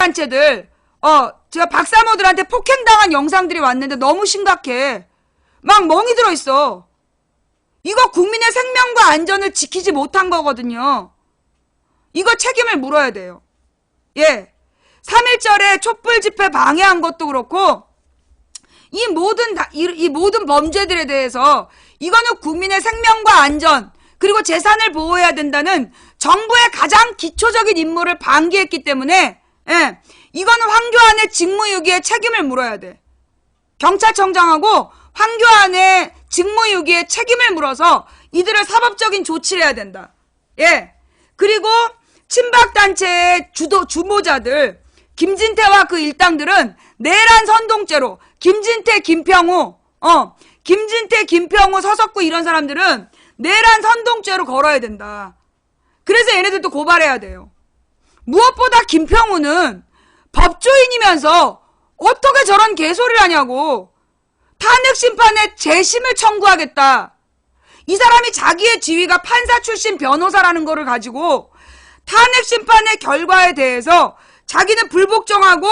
친박단체들, 제가 박사모들한테 폭행당한 영상들이 왔는데 너무 심각해. 막 멍이 들어있어. 이거 국민의 생명과 안전을 지키지 못한 거거든요. 이거 책임을 물어야 돼요. 예. 3.1절에 촛불 집회 방해한 것도 그렇고, 이 모든 범죄들에 대해서 이거는 국민의 생명과 안전, 그리고 재산을 보호해야 된다는 정부의 가장 기초적인 임무를 방기했기 때문에, 예. 이거는 황교안의 직무유기에 책임을 물어야 돼. 경찰청장하고 황교안의 직무유기에 책임을 물어서 이들을 사법적인 조치를 해야 된다. 예. 그리고 친박단체의 주모자들, 김진태와 그 일당들은 내란 선동죄로 김진태, 김평우 서석구 이런 사람들은 내란 선동죄로 걸어야 된다. 그래서 얘네들도 고발해야 돼요. 무엇보다 김평우는 법조인이면서 어떻게 저런 개소리를 하냐고. 탄핵 심판에 재심을 청구하겠다. 이 사람이 자기의 지위가 판사 출신 변호사라는 거를 가지고 탄핵 심판의 결과에 대해서 자기는 불복종하고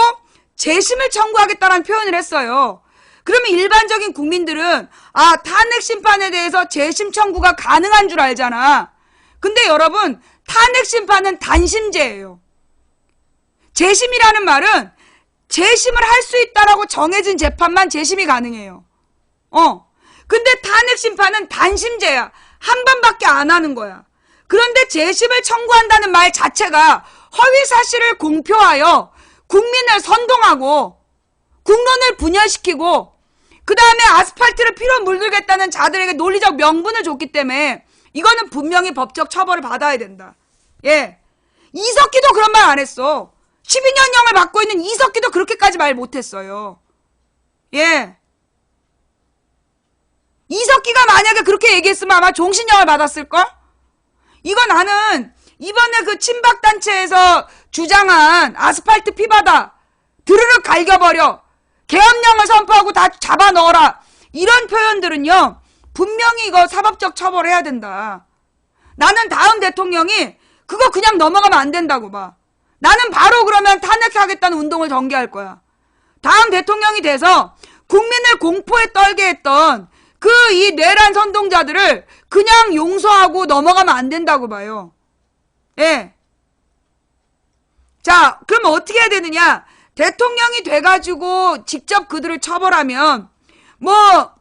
재심을 청구하겠다라는 표현을 했어요. 그러면 일반적인 국민들은 탄핵 심판에 대해서 재심 청구가 가능한 줄 알잖아. 근데 여러분, 탄핵 심판은 단심제예요. 재심이라는 말은 재심을 할 수 있다라고 정해진 재판만 재심이 가능해요. 근데 탄핵 심판은 단심제야. 한 번밖에 안 하는 거야. 그런데 재심을 청구한다는 말 자체가 허위 사실을 공표하여 국민을 선동하고 국론을 분열시키고 그 다음에 아스팔트를 피로 물들겠다는 자들에게 논리적 명분을 줬기 때문에 이거는 분명히 법적 처벌을 받아야 된다. 예. 이석기도 그런 말 안 했어. 12년형을 받고 있는 이석기도 그렇게까지 말 못했어요. 예. 이석기가 만약에 그렇게 얘기했으면 아마 종신형을 받았을걸? 이거 나는 이번에 그 친박단체에서 주장한 아스팔트 피바다 드르륵 갈겨버려 계엄령을 선포하고 다 잡아넣어라 이런 표현들은요 분명히 이거 사법적 처벌해야 된다. 나는 다음 대통령이 그거 그냥 넘어가면 안 된다고 봐. 나는 바로 그러면 탄핵하겠다는 운동을 전개할 거야. 다음 대통령이 돼서 국민을 공포에 떨게 했던 그 이 내란 선동자들을 그냥 용서하고 넘어가면 안 된다고 봐요. 예. 자, 그럼 어떻게 해야 되느냐? 대통령이 돼가지고 직접 그들을 처벌하면 뭐라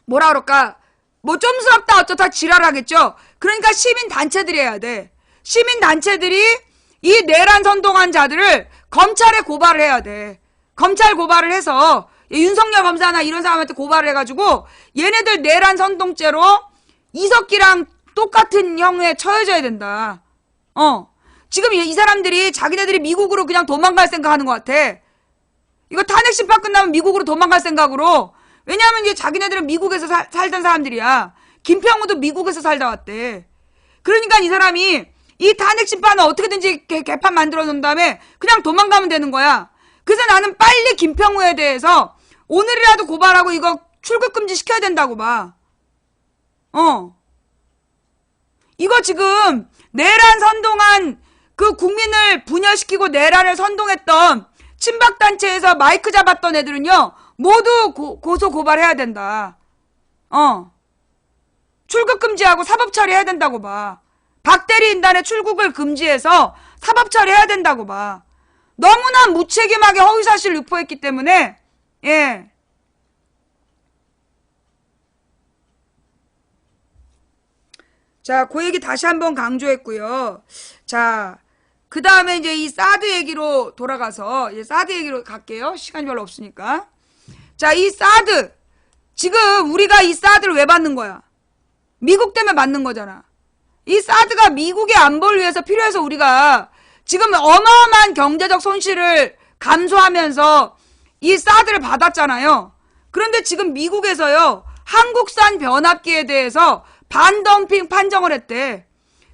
그럴까? 뭐 좀스럽다 어쩌다 지랄하겠죠? 그러니까 시민단체들이 해야 돼. 시민단체들이 이 내란 선동한 자들을 검찰에 고발을 해야 돼. 검찰 고발을 해서 윤석열 검사나 이런 사람한테 고발을 해가지고 얘네들 내란 선동죄로 이석기랑 똑같은 형에 처해져야 된다. 지금 이 사람들이 자기네들이 미국으로 그냥 도망갈 생각하는 것 같아. 이거 탄핵 심판 끝나면 미국으로 도망갈 생각으로. 왜냐하면 이제 자기네들은 미국에서 살던 사람들이야. 김평우도 미국에서 살다 왔대. 그러니까 이 사람이 이 탄핵 심판은 어떻게든지 개판 만들어 놓은 다음에 그냥 도망가면 되는 거야. 그래서 나는 빨리 김평우에 대해서 오늘이라도 고발하고 이거 출국 금지 시켜야 된다고 봐. 이거 지금 내란 선동한 그 국민을 분열시키고 내란을 선동했던 친박단체에서 마이크 잡았던 애들은요 모두 고소 고발해야 된다. 출국 금지하고 사법 처리해야 된다고 봐. 박대리 인단의 출국을 금지해서 사법 처리해야 된다고 봐. 너무나 무책임하게 허위사실을 유포했기 때문에 예. 자, 그 얘기 다시 한번 강조했고요. 자, 그 다음에 이제 이 사드 얘기로 돌아가서 이제 사드 얘기로 갈게요. 시간이 별로 없으니까. 자, 이 사드 지금 우리가 이 사드를 왜 받는 거야? 미국 때문에 받는 거잖아. 이 사드가 미국의 안보를 위해서 필요해서 우리가 지금 어마어마한 경제적 손실을 감수하면서 이 사드를 받았잖아요. 그런데 지금 미국에서요 한국산 변압기에 대해서 반덤핑 판정을 했대.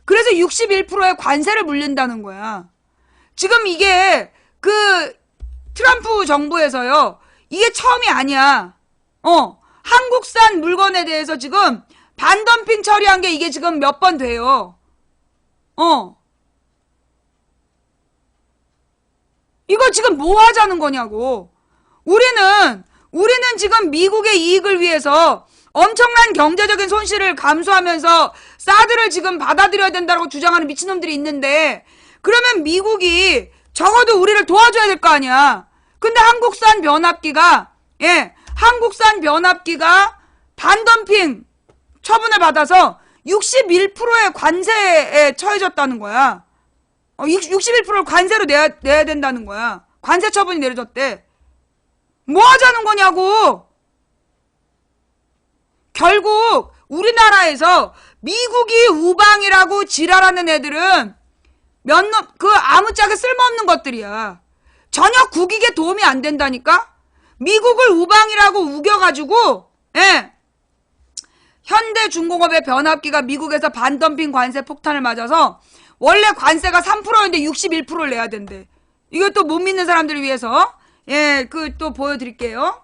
그래서 61%의 관세를 물린다는 거야. 지금 이게 그 트럼프 정부에서요 이게 처음이 아니야. 한국산 물건에 대해서 지금 반덤핑 처리한 게 이게 지금 몇 번 돼요. 이거 지금 뭐 하자는 거냐고. 우리는 지금 미국의 이익을 위해서 엄청난 경제적인 손실을 감수하면서 사드를 지금 받아들여야 된다고 주장하는 미친놈들이 있는데, 그러면 미국이 적어도 우리를 도와줘야 될 거 아니야. 근데 한국산 변압기가 반덤핑 처분을 받아서 61%의 관세에 처해졌다는 거야. 61%를 관세로 내야 된다는 거야. 관세 처분이 내려졌대. 뭐 하자는 거냐고. 결국 우리나라에서 미국이 우방이라고 지랄하는 애들은 아무짝에 쓸모없는 것들이야. 전혀 국익에 도움이 안 된다니까? 미국을 우방이라고 우겨가지고, 현대중공업의 변압기가 미국에서 반덤핑 관세 폭탄을 맞아서 원래 관세가 3%였는데 61%를 내야 된대. 이것도 못 믿는 사람들을 위해서, 또 보여드릴게요.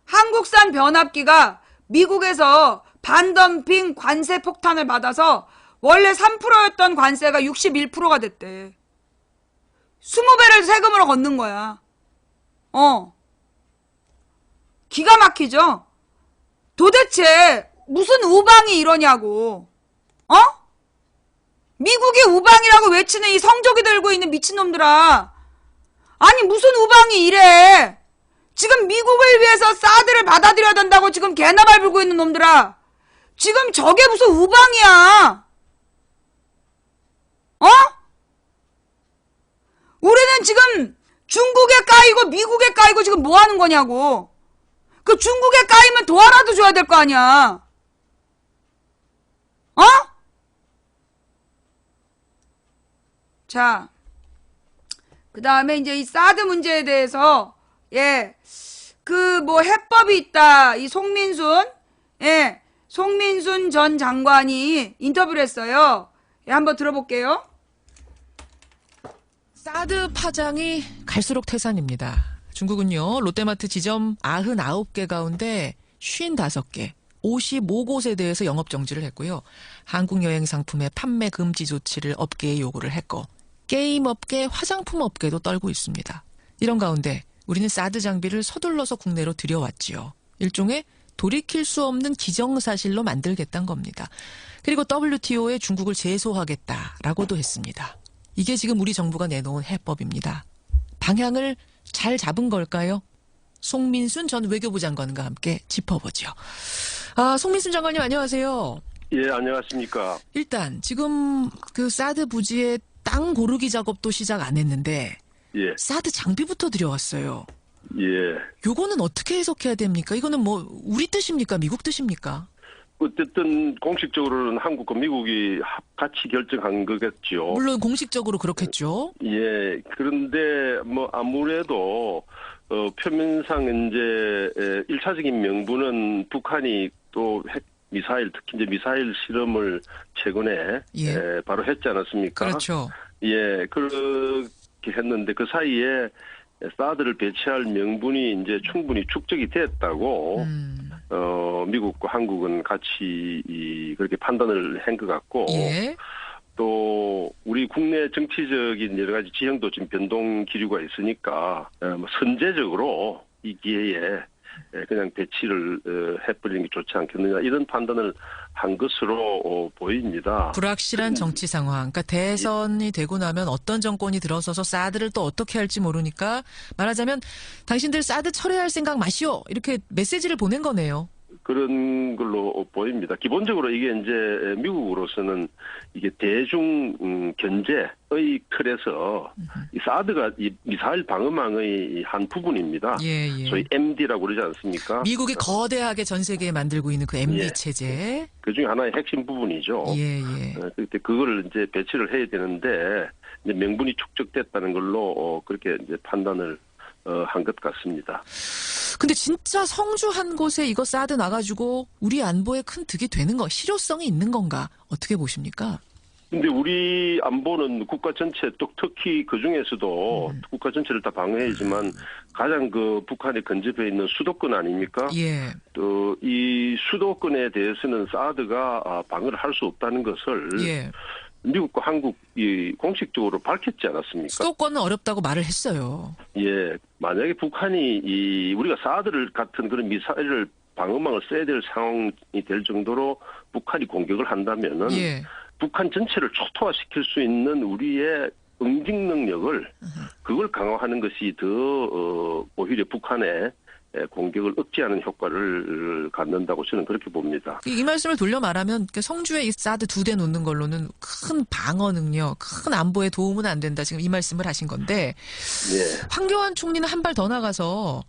한국산 변압기가 미국에서 반덤핑 관세 폭탄을 받아서 원래 3%였던 관세가 61%가 됐대. 20배를 세금으로 걷는 거야. 기가 막히죠? 도대체 무슨 우방이 이러냐고. 미국이 우방이라고 외치는 이 성적이 들고 있는 미친놈들아. 아니 무슨 우방이 이래. 지금 미국을 위해서 사드를 받아들여야 된다고 지금 개나 밟고 있는 놈들아. 지금 저게 무슨 우방이야. 우리는 지금 중국에 까이고 미국에 까이고 지금 뭐 하는 거냐고. 그 중국에 까이면 도와라도 줘야 될 거 아니야. 자, 그 다음에 이제 이 사드 문제에 대해서 해법이 있다. 이 송민순 전 장관이 인터뷰를 했어요. 한번 들어볼게요. 사드 파장이 갈수록 태산입니다. 중국은요, 롯데마트 지점 99개 가운데 55개, 55곳에 대해서 영업정지를 했고요. 한국 여행 상품의 판매 금지 조치를 업계에 요구를 했고, 게임업계, 화장품업계도 떨고 있습니다. 이런 가운데 우리는 사드 장비를 서둘러서 국내로 들여왔지요. 일종의 돌이킬 수 없는 기정사실로 만들겠다는 겁니다. 그리고 WTO에 중국을 제소하겠다라고도 했습니다. 이게 지금 우리 정부가 내놓은 해법입니다. 방향을 잘 잡은 걸까요? 송민순 전 외교부 장관과 함께 짚어보죠. 송민순 장관님 안녕하세요. 예, 안녕하십니까. 일단 지금 그 사드 부지의 땅 고르기 작업도 시작 안 했는데 사드 장비부터 들여왔어요. 요거는 어떻게 해석해야 됩니까? 이거는 뭐 우리 뜻입니까? 미국 뜻입니까? 어쨌든 공식적으로는 한국과 미국이 같이 결정한 거겠죠. 물론 공식적으로 그렇겠죠. 그런데 뭐 아무래도 표면상 이제 1차적인 명분은 북한이 또 핵 미사일, 특히 이제 미사일 실험을 최근에 바로 했지 않았습니까? 그렇죠. 그렇게 했는데 그 사이에 사드를 배치할 명분이 이제 충분히 축적이 됐다고 미국과 한국은 같이 그렇게 판단을 한 것 같고 또 우리 국내 정치적인 여러 가지 지형도 지금 변동 기류가 있으니까 선제적으로 이 기회에 그냥 배치를 해버리는 게 좋지 않겠느냐 이런 판단을 한 것으로 보입니다. 불확실한 정치 상황. 그러니까 대선이 되고 나면 어떤 정권이 들어서서 사드를 또 어떻게 할지 모르니까 말하자면 당신들 사드 철회할 생각 마시오. 이렇게 메시지를 보낸 거네요. 그런 걸로 보입니다. 기본적으로 이게 이제 미국으로서는 이게 대중 견제의 틀에서 이 사드가 이 미사일 방어망의 한 부분입니다. 소위 MD라고 그러지 않습니까? 미국이 거대하게 전 세계에 만들고 있는 그 MD 체제. 그 중에 하나의 핵심 부분이죠. 그때 그거를 이제 배치를 해야 되는데 이제 명분이 축적됐다는 걸로 그렇게 이제 판단을 한 것 같습니다. 근데 진짜 성주 한 곳에 이거 사드 나가지고 우리 안보에 큰 득이 되는 거, 실효성이 있는 건가? 어떻게 보십니까? 근데 우리 안보는 국가 전체, 또 특히 그 중에서도 국가 전체를 다 방어해야지만 가장 그 북한에 근접해 있는 수도권 아닙니까? 또 이 수도권에 대해서는 사드가 방어를 할 수 없다는 것을 예. 미국과 한국이 공식적으로 밝혔지 않았습니까? 수도권은 어렵다고 말을 했어요. 예, 만약에 북한이 우리가 사드를 같은 그런 미사일을 방어망을 써야 될 상황이 될 정도로 북한이 공격을 한다면은 예. 북한 전체를 초토화시킬 수 있는 우리의 응징 능력을 그걸 강화하는 것이 더 오히려 북한의 공격을 억제하는 효과를 갖는다고 저는 그렇게 봅니다. 이 말씀을 돌려 말하면 성주에 이 사드 2대 놓는 걸로는 큰 방어 능력, 큰 안보에 도움은 안 된다. 지금 이 말씀을 하신 건데 네. 황교안 총리는 한 발 더 나가서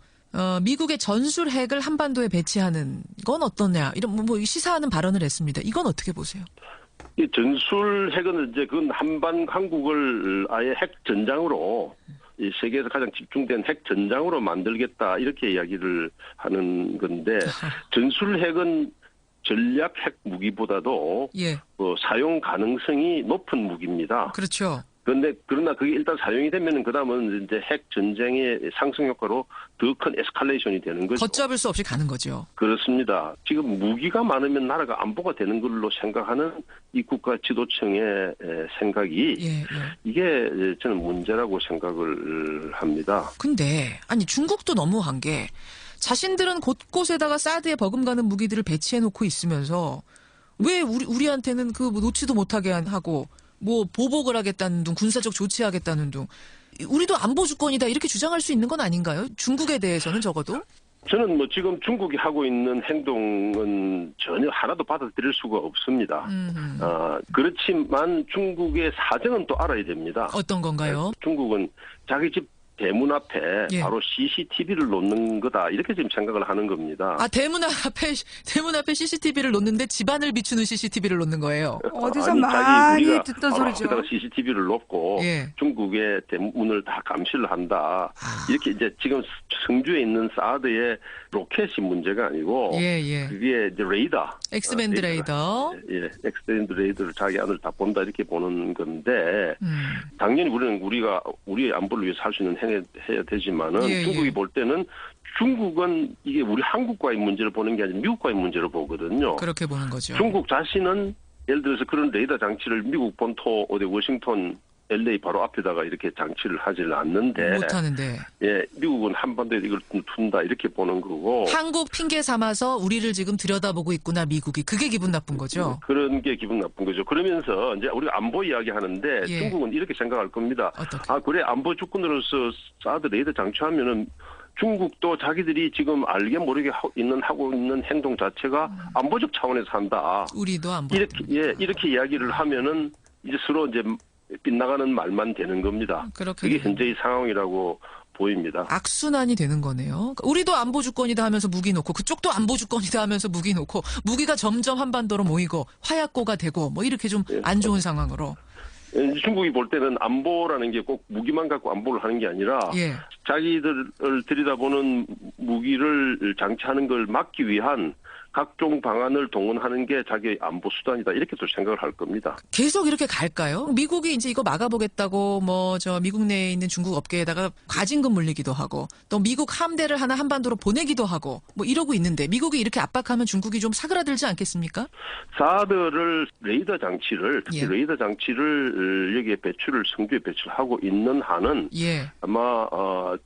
미국의 전술 핵을 한반도에 배치하는 건 어떠냐 이런 뭐 시사하는 발언을 했습니다. 이건 어떻게 보세요? 이 전술 핵은 이제 그건 한국을 아예 핵 전장으로 이 세계에서 가장 집중된 핵 전장으로 만들겠다 이렇게 이야기를 하는 건데 전술 핵은 전략 핵 무기보다도 예. 사용 가능성이 높은 무기입니다. 그렇죠. 그러나 그게 일단 사용이 되면은 그다음은 이제 핵 전쟁의 상승 효과로 더 큰 에스컬레이션이 되는 거죠. 걷잡을 수 없이 가는 거죠. 그렇습니다. 지금 무기가 많으면 나라가 안보가 되는 걸로 생각하는 이 국가 지도층의 생각이 예, 예. 이게 저는 문제라고 생각을 합니다. 근데 아니 중국도 너무한 게 자신들은 곳곳에다가 사드에 버금가는 무기들을 배치해놓고 있으면서 왜 우리한테는 그 뭐 놓지도 못하게 하고 뭐 보복을 하겠다는 둥 군사적 조치하겠다는 둥 우리도 안보 주권이다 이렇게 주장할 수 있는 건 아닌가요? 중국에 대해서는 적어도? 저는 뭐 지금 중국이 하고 있는 행동은 전혀 하나도 받아들일 수가 없습니다. 그렇지만 중국의 사정은 또 알아야 됩니다. 어떤 건가요? 중국은 자기 집 대문 앞에 예. 바로 CCTV를 놓는 거다 이렇게 지금 생각을 하는 겁니다. 아 대문 앞에 CCTV를 놓는데 집안을 비추는 CCTV를 놓는 거예요. 어디서 아니, 많이 우리가 듣던 바로 소리죠. 앞에다가 CCTV를 놓고 예. 중국의 대문을 다 감시를 한다. 이렇게 이제 지금 성주에 있는 사드의 로켓이 문제가 아니고 예. 그게 이제 레이더. 엑스밴드 레이더. 예, 엑스밴드 레이더를 자기 안을 다 본다 이렇게 보는 건데 당연히 우리가 우리의 안보를 위해서 할 수 있는 해야 되지만은 예, 중국이 예. 볼 때는 중국은 이게 우리 한국과의 문제를 보는 게 아니라 미국과의 문제를 보거든요. 그렇게 보는 거죠. 중국 자신은 예를 들어서 그런 레이더 장치를 미국 본토 어디 워싱턴 LA 바로 앞에다가 이렇게 장치를 하지는 않는데 못하는데. 예, 미국은 한반도에 이걸 둔다 이렇게 보는 거고 한국 핑계 삼아서 우리를 지금 들여다보고 있구나 미국이. 그게 기분 나쁜 거죠. 그런 게 기분 나쁜 거죠. 그러면서 이제 우리가 안보 이야기 하는데 예. 중국은 이렇게 생각할 겁니다. 어떻게? 그래 안보 주권으로서 사드 레이더 장치하면은 중국도 자기들이 지금 알게 모르게 하고 있는 행동 자체가 안보적 차원에서 한다. 우리도 안 보. 이렇게 이야기를 하면은 이제 서로 이제 빗나가는 말만 되는 겁니다. 그게 현재의 상황이라고 보입니다. 악순환이 되는 거네요. 그러니까 우리도 안보 주권이다 하면서 무기 놓고 그쪽도 안보 주권이다 하면서 무기 놓고 무기가 점점 한반도로 모이고 화약고가 되고 뭐 이렇게 좀 안 좋은 상황으로. 중국이 볼 때는 안보라는 게 꼭 무기만 갖고 안보를 하는 게 아니라 예. 자기들을 들여다보는 무기를 장치하는 걸 막기 위한 각종 방안을 동원하는 게 자기의 안보 수단이다. 이렇게 또 생각을 할 겁니다. 계속 이렇게 갈까요? 미국이 이제 이거 막아보겠다고 미국 내에 있는 중국 업계에다가 과징금 물리기도 하고 또 미국 함대를 하나 한반도로 보내기도 하고 뭐 이러고 있는데 미국이 이렇게 압박하면 중국이 좀 사그라들지 않겠습니까? 사드를 레이더 장치를 특히 예. 레이더 장치를 여기에 성주에 배치를 하고 있는 한은 예. 아마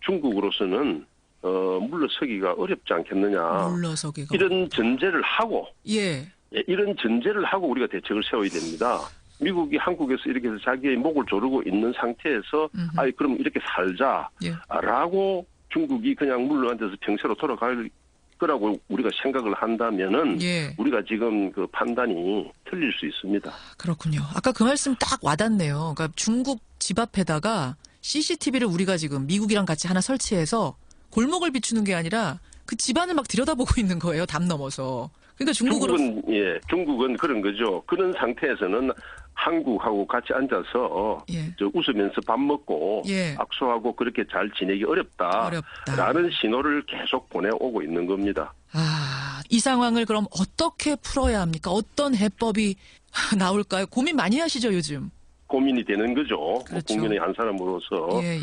중국으로서는 물러서기가 어렵지 않겠느냐. 물러서기가. 이런 전제를 하고 예. 이런 전제를 하고 우리가 대책을 세워야 됩니다. 미국이 한국에서 이렇게 해서 자기의 목을 조르고 있는 상태에서 그럼 이렇게 살자라고 중국이 그냥 물러앉아서 평세로 돌아갈 거라고 우리가 생각을 한다면은 예. 우리가 지금 그 판단이 틀릴 수 있습니다. 그렇군요. 아까 그 말씀 딱 와닿네요. 그러니까 중국 집 앞에다가 CCTV를 우리가 지금 미국이랑 같이 하나 설치해서 골목을 비추는 게 아니라 그 집안을 막 들여다보고 있는 거예요. 담 넘어서. 그러니까 중국은 그런 거죠. 그런 상태에서는 한국하고 같이 앉아서 예. 웃으면서 밥 먹고 예. 악수하고 그렇게 잘 지내기 어렵다라는 신호를 계속 보내오고 있는 겁니다. 이 상황을 그럼 어떻게 풀어야 합니까? 어떤 해법이 나올까요? 고민 많이 하시죠, 요즘? 고민이 되는 거죠. 그렇죠. 국민의 한 사람으로서. 예.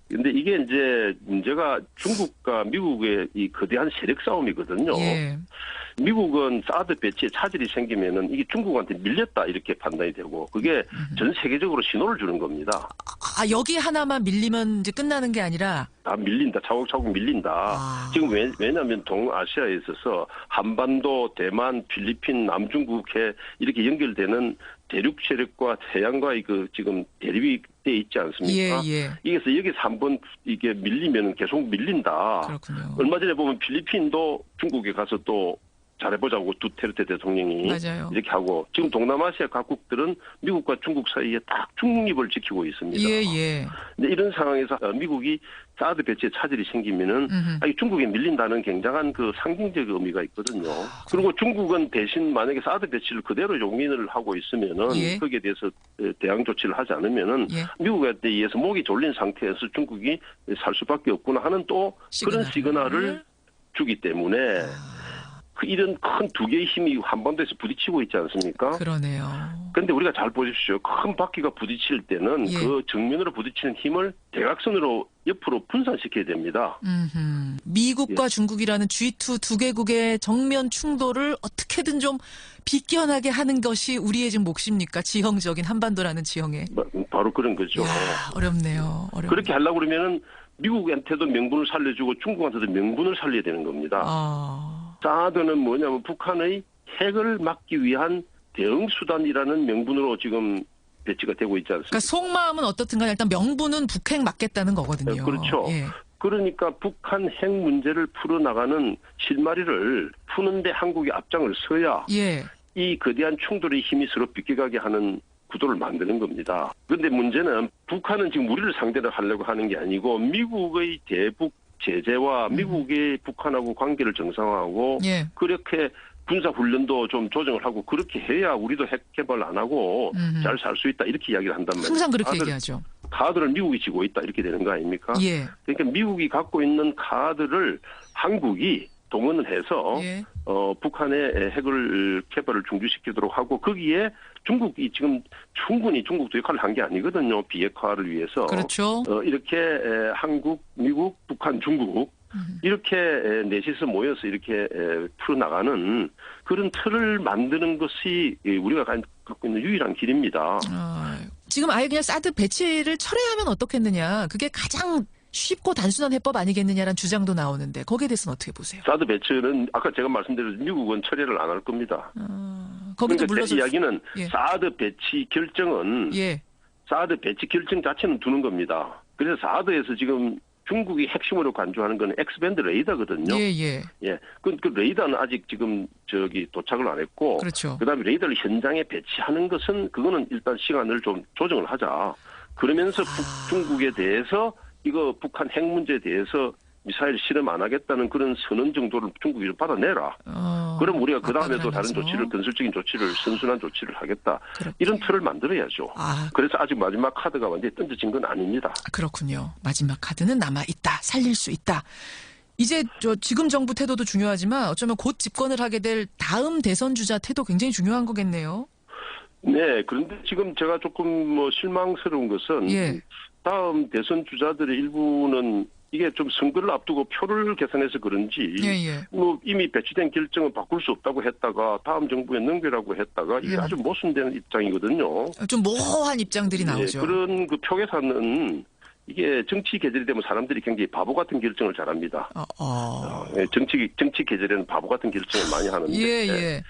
근데 이게 이제 문제가 중국과 미국의 이 거대한 세력 싸움이거든요. 예. 미국은 사드 배치에 차질이 생기면은 이게 중국한테 밀렸다 이렇게 판단이 되고 그게 전 세계적으로 신호를 주는 겁니다. 아, 여기 하나만 밀리면 이제 끝나는 게 아니라 다 밀린다. 차곡차곡 밀린다. 지금 왜냐하면 동아시아에 있어서 한반도, 대만, 필리핀, 남중국해 이렇게 연결되는 대륙 세력과 해양과의 그 지금 대립이 돼 있지 않습니까? 예. 이게서 여기서 한번 이게 밀리면 계속 밀린다. 그렇군요. 얼마 전에 보면 필리핀도 중국에 가서 또 잘해보자고 두테르테 대통령이 맞아요. 이렇게 하고 지금 동남아시아 각국들은 미국과 중국 사이에 딱 중립을 지키고 있습니다. 예. 근데 이런 상황에서 미국이 사드 배치에 차질이 생기면은 중국에 밀린다는 굉장한 그 상징적 의미가 있거든요. 그리고 중국은 대신 만약에 사드 배치를 그대로 용인을 하고 있으면은 거기에 대해서 대항 조치를 하지 않으면은 미국에 의해서 목이 졸린 상태에서 중국이 살 수밖에 없구나 하는 또 그런 시그널을 주기 때문에 이런 큰 두 개의 힘이 한반도에서 부딪히고 있지 않습니까? 그러네요. 그런데 우리가 잘 보십시오. 큰 바퀴가 부딪힐 때는 그 정면으로 부딪히는 힘을 대각선으로 옆으로 분산시켜야 됩니다. 미국과 중국이라는 G2 두 개국의 정면 충돌을 어떻게든 좀 비껴나게 하는 것이 우리의 지금 몫입니까? 지형적인 한반도라는 지형에. 바로 그런 거죠. 야, 어렵네요. 그렇게 하려고 그러면은 미국한테도 명분을 살려주고 중국한테도 명분을 살려야 되는 겁니다. 사드는 뭐냐면 북한의 핵을 막기 위한 대응 수단이라는 명분으로 지금 배치가 되고 있지 않습니까? 그러니까 속마음은 어떻든 간에 일단 명분은 북핵 막겠다는 거거든요. 그렇죠. 예. 그러니까 북한 핵 문제를 풀어나가는 실마리를 푸는데 한국이 앞장을 서야 이 거대한 충돌의 힘이 서로 비껴가게 하는 구도를 만드는 겁니다. 그런데 문제는 북한은 지금 우리를 상대로 하려고 하는 게 아니고 미국의 대북 제재와 미국이 북한하고 관계를 정상화하고 그렇게 군사훈련도 좀 조정을 하고 그렇게 해야 우리도 핵 개발 안 하고 잘 살 수 있다 이렇게 이야기를 한단 말이에요. 항상 그렇게 얘기하죠. 카드를 미국이 쥐고 있다 이렇게 되는 거 아닙니까? 그러니까 미국이 갖고 있는 카드를 한국이 동원을 해서 북한의 핵을 개발을 중지시키도록 하고 거기에 중국이 지금 충분히 중국도 역할을 한 게 아니거든요. 비핵화를 위해서. 그렇죠. 이렇게 한국, 미국, 북한, 중국 이렇게 넷이서 모여서 이렇게 풀어나가는 그런 틀을 만드는 것이 우리가 갖고 있는 유일한 길입니다. 지금 아예 그냥 사드 배치를 철회하면 어떻겠느냐. 그게 가장 쉽고 단순한 해법 아니겠느냐라는 주장도 나오는데 거기에 대해서는 어떻게 보세요? 사드 배치는 아까 제가 말씀드린 미국은 철회를 안 할 겁니다. 거기도 그러니까 물러서 이야기는 사드 배치 결정은 사드 배치 결정 자체는 두는 겁니다. 그래서 사드에서 지금 중국이 핵심으로 간주하는 건 X밴드 레이더거든요. 그 레이더는 아직 지금 도착을 안 했고, 그렇죠. 그다음에 레이더를 현장에 배치하는 것은 그거는 일단 시간을 좀 조정을 하자. 그러면서 중국에 대해서 이거 북한 핵 문제에 대해서 미사일 실험 안 하겠다는 그런 선언 정도를 중국이 받아내라. 그럼 우리가 그 다음에 또 다른 조치를 건설적인 조치를 선순환 조치를 하겠다. 이런 틀을 만들어야죠. 그래서 아직 마지막 카드가 완전히 던져진 건 아닙니다. 그렇군요. 마지막 카드는 남아 있다. 살릴 수 있다. 이제 지금 정부 태도도 중요하지만 어쩌면 곧 집권을 하게 될 다음 대선 주자 태도 굉장히 중요한 거겠네요. 네. 그런데 지금 제가 조금 실망스러운 것은 다음 대선 주자들의 일부는 이게 좀 선거를 앞두고 표를 계산해서 그런지 이미 배치된 결정은 바꿀 수 없다고 했다가 다음 정부에 넘기라고 했다가 이게 아주 모순되는 입장이거든요. 좀 모호한 입장들이 나오죠. 그런 그 표 계산은 이게 정치 계절이 되면 사람들이 굉장히 바보 같은 결정을 잘합니다. 정치 계절에는 바보 같은 결정을 많이 하는데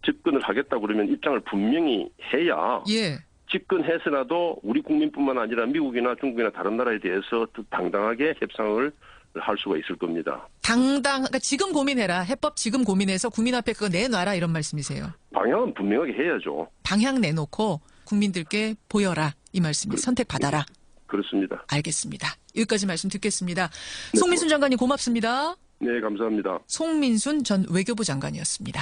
집권을 하겠다고 그러면 입장을 분명히 해야 집권해서라도 우리 국민뿐만 아니라 미국이나 중국이나 다른 나라에 대해서 당당하게 협상을 할 수가 있을 겁니다. 그러니까 지금 고민해라. 해법 지금 고민해서 국민 앞에 그거 내놔라 이런 말씀이세요. 방향은 분명하게 해야죠. 방향 내놓고 국민들께 보여라 이 말씀이 선택받아라. 그렇습니다. 알겠습니다. 여기까지 말씀 듣겠습니다. 송민순 장관님 고맙습니다. 네, 감사합니다. 송민순 전 외교부 장관이었습니다.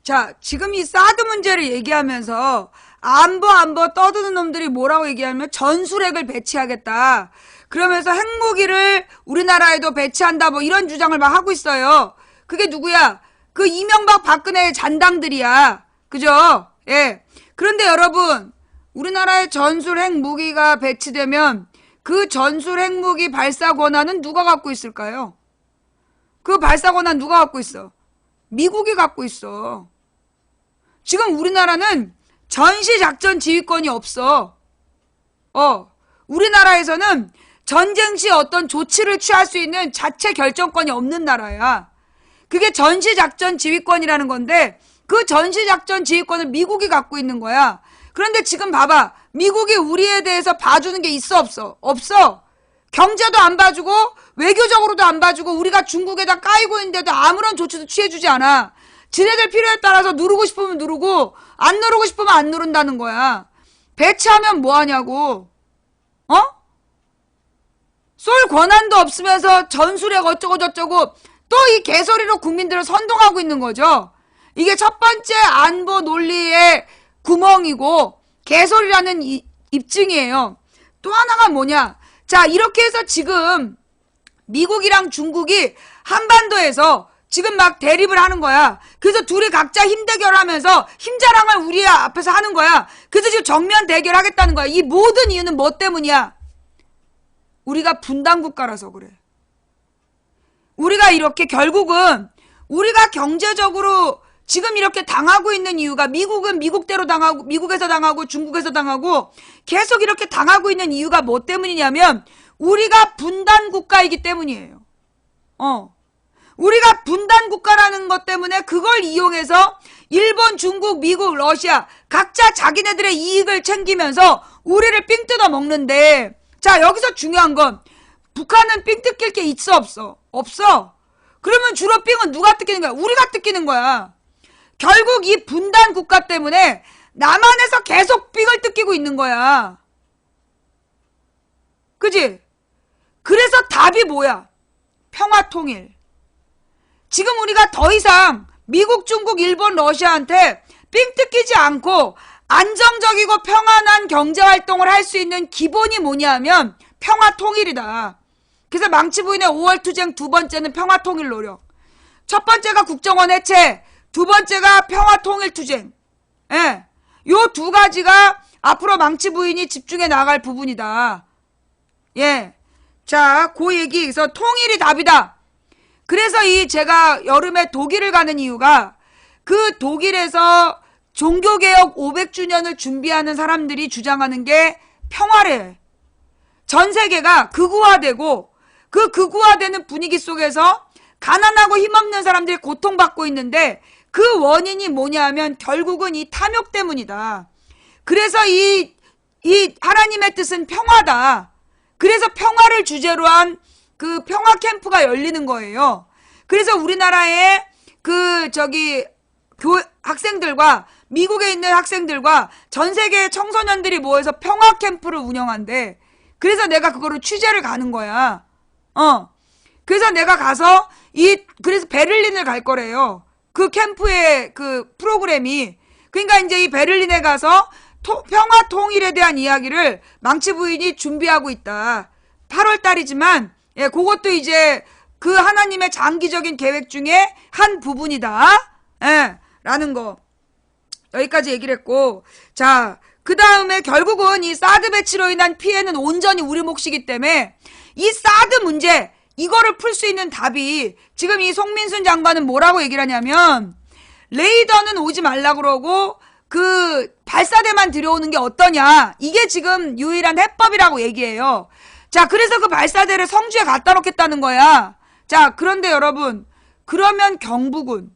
자, 지금 이 사드 문제를 얘기하면서 안보 떠드는 놈들이 뭐라고 얘기하면 전술핵을 배치하겠다. 그러면서 핵무기를 우리나라에도 배치한다 뭐 이런 주장을 막 하고 있어요. 그게 누구야? 그 이명박 박근혜의 잔당들이야. 그죠? 그런데 여러분, 우리나라에 전술 핵무기가 배치되면 그 전술 핵무기 발사 권한은 누가 갖고 있을까요? 그 발사 권한 누가 갖고 있어? 미국이 갖고 있어. 지금 우리나라는 전시작전 지휘권이 없어. 우리나라에서는 전쟁 시 어떤 조치를 취할 수 있는 자체 결정권이 없는 나라야. 그게 전시작전 지휘권이라는 건데 그 전시작전 지휘권을 미국이 갖고 있는 거야. 그런데 지금 봐봐. 미국이 우리에 대해서 봐주는 게 있어 없어? 없어. 경제도 안 봐주고 외교적으로도 안 봐주고 우리가 중국에다 까이고 있는데도 아무런 조치도 취해주지 않아. 지네들 필요에 따라서 누르고 싶으면 누르고 안 누르고 싶으면 안 누른다는 거야. 배치하면 뭐하냐고. 쏠 권한도 없으면서 전술핵 어쩌고 저쩌고 또 이 개소리로 국민들을 선동하고 있는 거죠. 이게 첫 번째 안보 논리의 구멍이고 개소리라는 입증이에요. 또 하나가 뭐냐. 자, 이렇게 해서 지금 미국이랑 중국이 한반도에서 지금 막 대립을 하는 거야. 그래서 둘이 각자 힘 대결하면서 힘자랑을 우리 앞에서 하는 거야. 그래서 지금 정면 대결하겠다는 거야. 이 모든 이유는 뭐 때문이야? 우리가 분단국가라서 그래. 우리가 이렇게 결국은 우리가 경제적으로 지금 이렇게 당하고 있는 이유가 미국은 미국대로 당하고 미국에서 당하고 중국에서 당하고 계속 이렇게 당하고 있는 이유가 뭐 때문이냐면 우리가 분단국가이기 때문이에요. 우리가 분단국가라는 것 때문에 그걸 이용해서 일본, 중국, 미국, 러시아 각자 자기네들의 이익을 챙기면서 우리를 삥 뜯어 먹는데 자, 여기서 중요한 건 북한은 삥 뜯길 게 있어 없어? 없어. 그러면 주로 삥은 누가 뜯기는 거야? 우리가 뜯기는 거야. 결국 이 분단 국가 때문에 남한에서 계속 삥을 뜯기고 있는 거야. 그지? 그래서 답이 뭐야? 평화통일. 지금 우리가 더 이상 미국, 중국, 일본, 러시아한테 삥 뜯기지 않고 안정적이고 평안한 경제활동을 할 수 있는 기본이 뭐냐면 평화통일이다. 그래서 망치부인의 5월 투쟁 두 번째는 평화통일 노력. 첫 번째가 국정원 해체, 두 번째가 평화통일투쟁. 예, 요 두 가지가 앞으로 망치부인이 집중해 나갈 부분이다. 예, 자, 그 얘기. 그래서 통일이 답이다. 그래서 제가 여름에 독일을 가는 이유가 그 독일에서 종교개혁 500주년을 준비하는 사람들이 주장하는 게 평화래. 전 세계가 극우화되고 그 극우화되는 분위기 속에서 가난하고 힘없는 사람들이 고통받고 있는데 그 원인이 뭐냐면 결국은 이 탐욕 때문이다. 그래서 이 하나님의 뜻은 평화다. 그래서 평화를 주제로 한 그 평화 캠프가 열리는 거예요. 그래서 우리나라의 학생들과 미국에 있는 학생들과 전 세계의 청소년들이 모여서 평화 캠프를 운영한대. 그래서 내가 그거를 취재를 가는 거야. 그래서 내가 가서 그래서 베를린을 갈 거래요. 그 캠프의 그 프로그램이. 그러니까 이제 이 베를린에 가서 평화 통일에 대한 이야기를 망치 부인이 준비하고 있다. 8월 달이지만 예, 그것도 이제 그 하나님의 장기적인 계획 중에 한 부분이다. 예, 라는 거. 여기까지 얘기를 했고. 자, 그 다음에 결국은 이 사드 배치로 인한 피해는 온전히 우리 몫이기 때문에 이 사드 문제, 이거를 풀 수 있는 답이 지금 이 송민순 장관은 뭐라고 얘기를 하냐면 레이더는 오지 말라 그러고 그 발사대만 들여오는 게 어떠냐. 이게 지금 유일한 해법이라고 얘기해요. 자, 그래서 그 발사대를 성주에 갖다 놓겠다는 거야. 자, 그런데 여러분, 그러면 경북은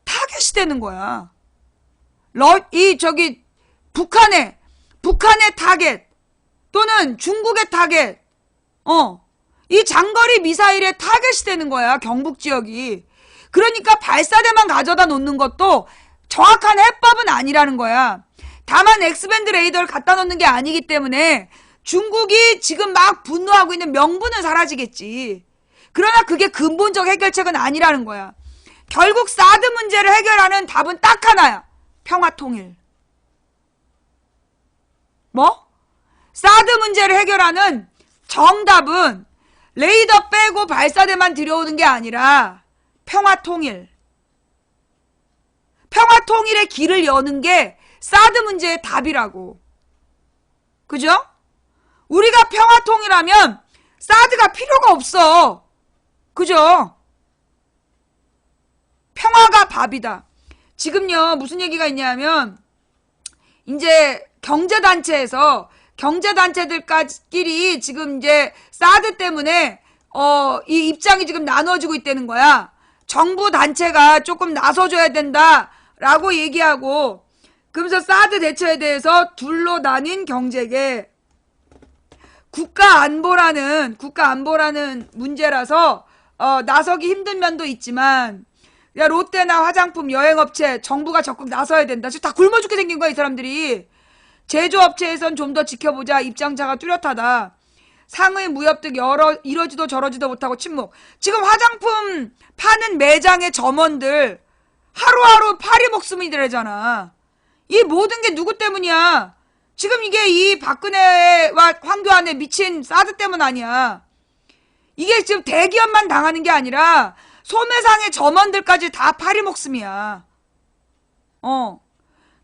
타겟이 되는 거야. 북한의 타겟 또는 중국의 타겟, 이 장거리 미사일의 타겟이 되는 거야, 경북 지역이. 그러니까 발사대만 가져다 놓는 것도 정확한 해법은 아니라는 거야. 다만 X밴드 레이더를 갖다 놓는 게 아니기 때문에 중국이 지금 막 분노하고 있는 명분은 사라지겠지. 그러나 그게 근본적 해결책은 아니라는 거야. 결국 사드 문제를 해결하는 답은 딱 하나야. 평화통일. 뭐? 사드 문제를 해결하는 정답은 레이더 빼고 발사대만 들여오는 게 아니라 평화통일. 평화통일의 길을 여는 게 사드 문제의 답이라고. 그죠? 우리가 평화통일하면 사드가 필요가 없어. 그죠? 평화가 밥이다. 지금요, 무슨 얘기가 있냐면, 이제 경제단체들끼리 지금 이제 사드 때문에, 이 입장이 지금 나눠지고 있다는 거야. 정부 단체가 조금 나서줘야 된다라고 얘기하고, 그러면서 사드 대처에 대해서 둘로 나뉜 경제계. 국가 안보라는 문제라서, 나서기 힘든 면도 있지만, 야, 롯데나 화장품, 여행업체, 정부가 적극 나서야 된다. 지금 다 굶어 죽게 생긴 거야, 이 사람들이. 제조업체에선 좀 더 지켜보자. 입장차가 뚜렷하다. 상의 무협 등 이러지도 저러지도 못하고 침묵. 지금 화장품 파는 매장의 점원들 하루하루 파리 목숨이들잖아. 이 모든 게 누구 때문이야? 지금 이게 이 박근혜와 황교안에 미친 사드 때문 아니야. 이게 지금 대기업만 당하는 게 아니라 소매상의 점원들까지 다 파리 목숨이야.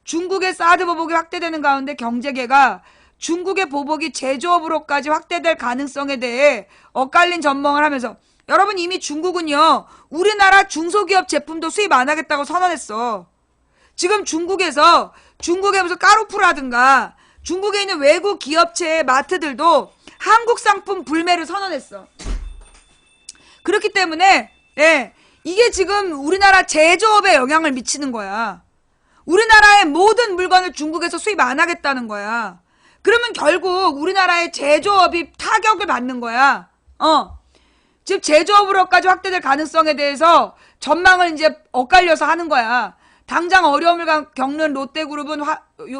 중국의 사드 보복이 확대되는 가운데 경제계가 중국의 보복이 제조업으로까지 확대될 가능성에 대해 엇갈린 전망을 하면서, 여러분, 이미 중국은요, 우리나라 중소기업 제품도 수입 안 하겠다고 선언했어. 지금 중국에 무슨 까르푸라든가 중국에 있는 외국 기업체의 마트들도 한국 상품 불매를 선언했어. 그렇기 때문에 이게 지금 우리나라 제조업에 영향을 미치는 거야. 우리나라의 모든 물건을 중국에서 수입 안 하겠다는 거야. 그러면 결국 우리나라의 제조업이 타격을 받는 거야. 지금 제조업으로까지 확대될 가능성에 대해서 전망을 이제 엇갈려서 하는 거야. 당장 어려움을 겪는 롯데그룹은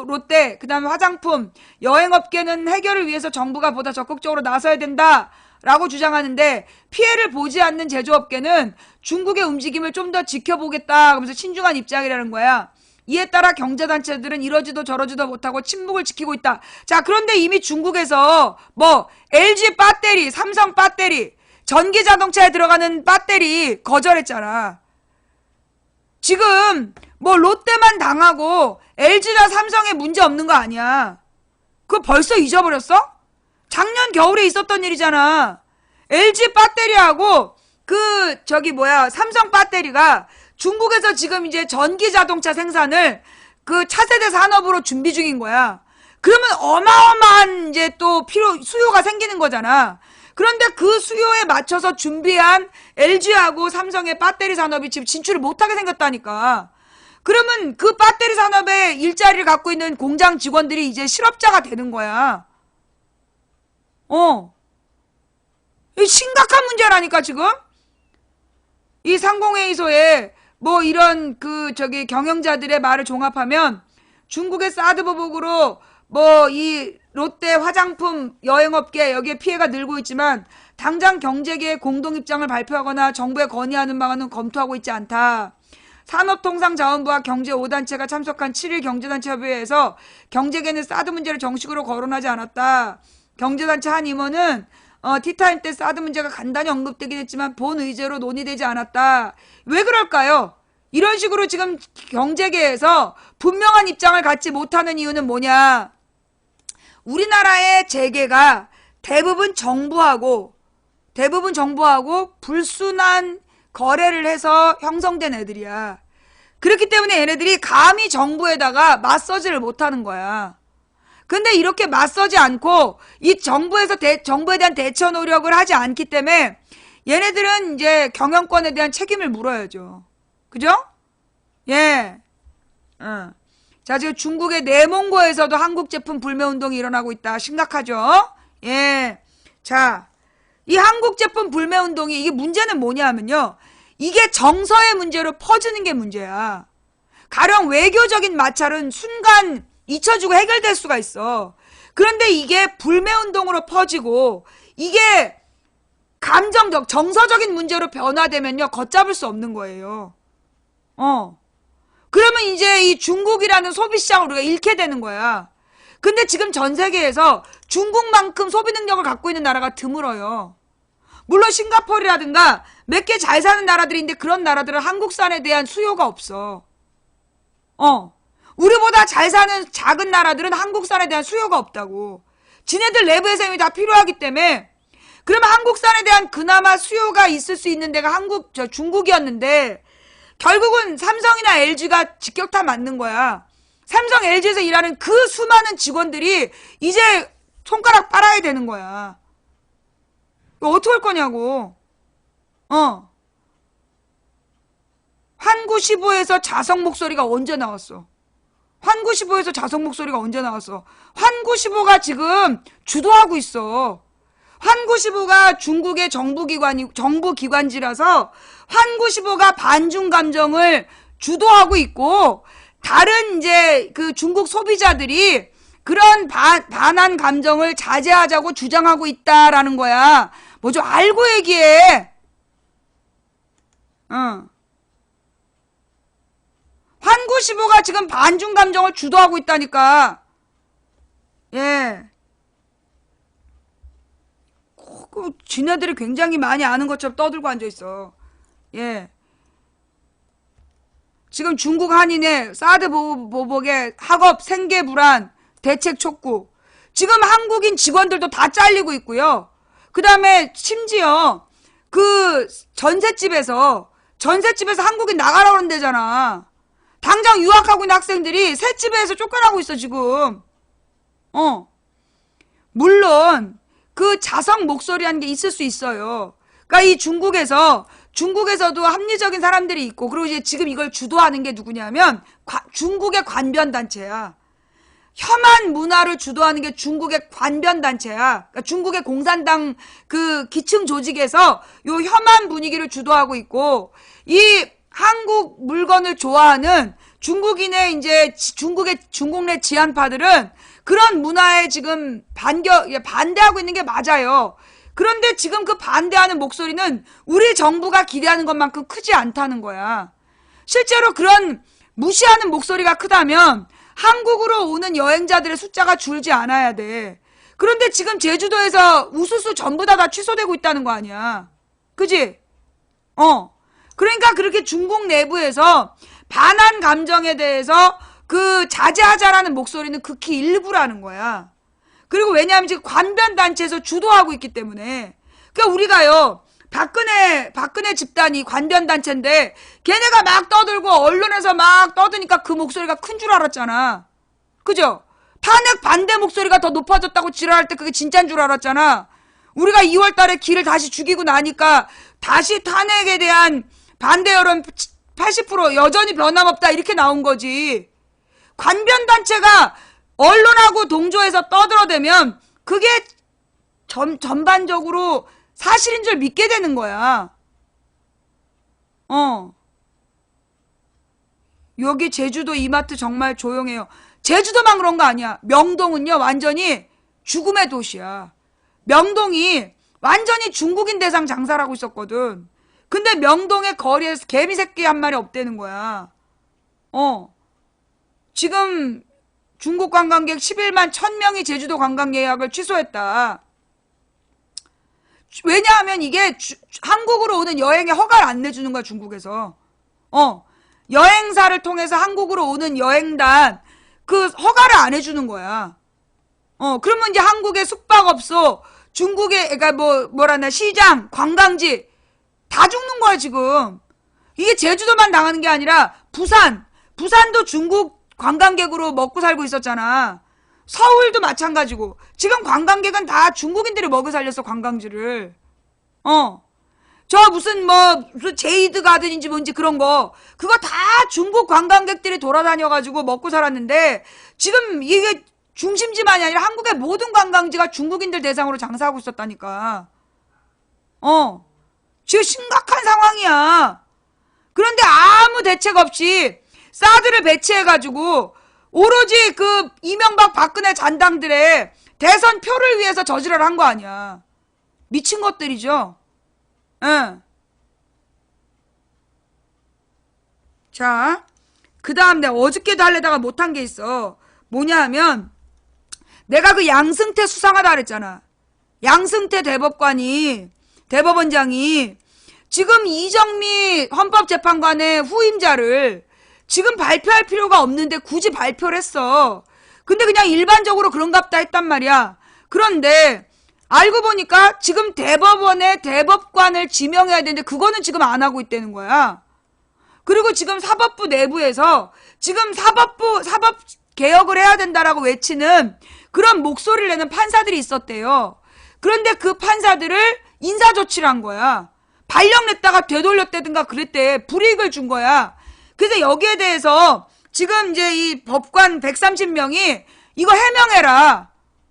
롯데, 그 다음에 화장품, 여행업계는 해결을 위해서 정부가 보다 적극적으로 나서야 된다라고 주장하는데, 피해를 보지 않는 제조업계는 중국의 움직임을 좀 더 지켜보겠다 하면서 신중한 입장이라는 거야. 이에 따라 경제단체들은 이러지도 저러지도 못하고 침묵을 지키고 있다. 자, 그런데 이미 중국에서 LG 배터리, 삼성 배터리, 전기자동차에 들어가는 배터리 거절했잖아. 지금 롯데만 당하고 LG나 삼성에 문제 없는 거 아니야. 그거 벌써 잊어버렸어? 작년 겨울에 있었던 일이잖아. LG 배터리하고 삼성 배터리가 중국에서 지금 이제 전기자동차 생산을 그 차세대 산업으로 준비 중인 거야. 그러면 어마어마한 이제 또 수요가 생기는 거잖아. 그런데 그 수요에 맞춰서 준비한 LG하고 삼성의 배터리 산업이 지금 진출을 못하게 생겼다니까. 그러면 그 배터리 산업에 일자리를 갖고 있는 공장 직원들이 이제 실업자가 되는 거야. 이 심각한 문제라니까, 지금? 이 상공회의소에 이런 경영자들의 말을 종합하면 중국의 사드 보복으로 이 롯데 화장품 여행업계 여기에 피해가 늘고 있지만 당장 경제계의 공동 입장을 발표하거나 정부에 건의하는 방안은 검토하고 있지 않다. 산업통상자원부와 경제 5단체가 참석한 7일 경제단체 협의회에서 경제계는 사드 문제를 정식으로 거론하지 않았다. 경제단체 한 임원은 티타임 때 사드 문제가 간단히 언급되긴 했지만 본 의제로 논의되지 않았다. 왜 그럴까요? 이런 식으로 지금 경제계에서 분명한 입장을 갖지 못하는 이유는 뭐냐? 우리나라의 재계가 대부분 정부하고 불순한 거래를 해서 형성된 애들이야. 그렇기 때문에 얘네들이 감히 정부에다가 맞서지를 못하는 거야. 근데 이렇게 맞서지 않고 이 정부에 대한 대처 노력을 하지 않기 때문에 얘네들은 이제 경영권에 대한 책임을 물어야죠. 그죠? 예. 자, 지금 중국의 내몽고에서도 한국 제품 불매 운동이 일어나고 있다. 심각하죠? 예. 자, 이 한국 제품 불매 운동이 이게 문제는 뭐냐면요. 이게 정서의 문제로 퍼지는 게 문제야. 가령 외교적인 마찰은 순간 잊혀지고 해결될 수가 있어. 그런데 이게 불매 운동으로 퍼지고 이게 감정적, 정서적인 문제로 변화되면요. 걷잡을 수 없는 거예요. 그러면 이제 이 중국이라는 소비시장을 우리가 잃게 되는 거야. 근데 지금 전 세계에서 중국만큼 소비 능력을 갖고 있는 나라가 드물어요. 물론 싱가포르라든가 몇 개 잘 사는 나라들인데 그런 나라들은 한국산에 대한 수요가 없어. 우리보다 잘 사는 작은 나라들은 한국산에 대한 수요가 없다고. 지네들 내부의 힘이 다 필요하기 때문에. 그러면 한국산에 대한 그나마 수요가 있을 수 있는 데가 중국이었는데 결국은 삼성이나 LG가 직격탄 맞는 거야. 삼성, LG에서 일하는 그 수많은 직원들이 이제 손가락 빨아야 되는 거야. 이거 어떻게 할 거냐고. 환구시보에서 자성 목소리가 언제 나왔어? 환구시보에서 자성 목소리가 언제 나왔어? 환구시보가 지금 주도하고 있어. 환구시보가 중국의 정부기관지라서 환구시보가 반중 감정을 주도하고 있고, 다른 이제 그 중국 소비자들이 그런 반한 감정을 자제하자고 주장하고 있다라는 거야. 뭐 좀 알고 얘기해. 환구시보가 지금 반중 감정을 주도하고 있다니까. 예. 지네들이 굉장히 많이 아는 것처럼 떠들고 앉아있어. 예. 지금 중국 한인의 사드 보복의 학업 생계 불안, 대책 촉구. 지금 한국인 직원들도 다 잘리고 있고요. 그 다음에 심지어 그 전셋집에서 한국인 나가라고 그런대잖아. 당장 유학하고 있는 학생들이 새 집에서 쫓겨나고 있어 지금. 물론 그 자성 목소리라는 게 있을 수 있어요. 그러니까 이 중국에서도 합리적인 사람들이 있고, 그리고 이제 지금 이걸 주도하는 게 누구냐면 중국의 관변단체야. 혐한 문화를 주도하는 게 중국의 관변단체야. 그러니까 중국의 공산당 그 기층 조직에서 요 혐한 분위기를 주도하고 있고, 이 한국 물건을 좋아하는 중국인의 이제 중국 내 지한파들은 그런 문화에 지금 반대하고 있는 게 맞아요. 그런데 지금 그 반대하는 목소리는 우리 정부가 기대하는 것만큼 크지 않다는 거야. 실제로 그런 무시하는 목소리가 크다면 한국으로 오는 여행자들의 숫자가 줄지 않아야 돼. 그런데 지금 제주도에서 우수수 전부 다 취소되고 있다는 거 아니야. 그지? 그러니까 그렇게 중국 내부에서 반한 감정에 대해서 그 자제하자라는 목소리는 극히 일부라는 거야. 그리고 왜냐하면 지금 관변단체에서 주도하고 있기 때문에. 그러니까 우리가요, 박근혜 집단이 관변단체인데 걔네가 막 떠들고 언론에서 막 떠드니까 그 목소리가 큰 줄 알았잖아. 그죠? 탄핵 반대 목소리가 더 높아졌다고 지랄할 때 그게 진짜인 줄 알았잖아. 우리가 2월 달에 기를 다시 죽이고 나니까 다시 탄핵에 대한 반대 여론 80% 여전히 변함없다 이렇게 나온 거지. 관변단체가 언론하고 동조해서 떠들어대면 그게 전반적으로 사실인 줄 믿게 되는 거야. 여기 제주도 이마트 정말 조용해요. 제주도만 그런 거 아니야. 명동은요 완전히 죽음의 도시야. 명동이 완전히 중국인 대상 장사를 하고 있었거든. 근데 명동의 거리에서 개미 새끼 한 마리 없대는 거야. 지금 중국 관광객 11만 1000명이 제주도 관광 예약을 취소했다. 왜냐하면 이게 한국으로 오는 여행에 허가를 안 내주는 거야, 중국에서. 여행사를 통해서 한국으로 오는 여행단 그 허가를 안 해주는 거야. 그러면 이제 한국의 숙박업소, 중국의 그러니까 뭐라나 시장, 관광지 다 죽는 거야 지금. 이게 제주도만 당하는 게 아니라 부산도 중국 관광객으로 먹고 살고 있었잖아. 서울도 마찬가지고. 지금 관광객은 다 중국인들이 먹여 살렸어, 관광지를. 저 무슨 제이드 가든인지 뭔지 그런 거. 그거 다 중국 관광객들이 돌아다녀가지고 먹고 살았는데, 지금 이게 중심지만이 아니라 한국의 모든 관광지가 중국인들 대상으로 장사하고 있었다니까. 지금 심각한 상황이야. 그런데 아무 대책 없이 사드를 배치해가지고 오로지 그 이명박 박근혜 잔당들의 대선 표를 위해서 저지랄 한 거 아니야. 미친 것들이죠. 응. 자, 그 다음 내가 어저께도 하려다가 못한 게 있어. 뭐냐 하면 내가 그 양승태 수상하다 그랬잖아. 양승태 대법원장이 지금 이정미 헌법재판관의 후임자를 지금 발표할 필요가 없는데 굳이 발표를 했어. 근데 그냥 일반적으로 그런갑다 했단 말이야. 그런데 알고 보니까 지금 대법원의 대법관을 지명해야 되는데 그거는 지금 안 하고 있다는 거야. 그리고 지금 사법부 내부에서 지금 사법 개혁을 해야 된다라고 외치는 그런 목소리를 내는 판사들이 있었대요. 그런데 그 판사들을 인사조치를 한 거야. 발령 냈다가 되돌렸다든가 그랬대. 불이익을 준 거야. 그래서 여기에 대해서 지금 이제 이 법관 130명이 이거 해명해라.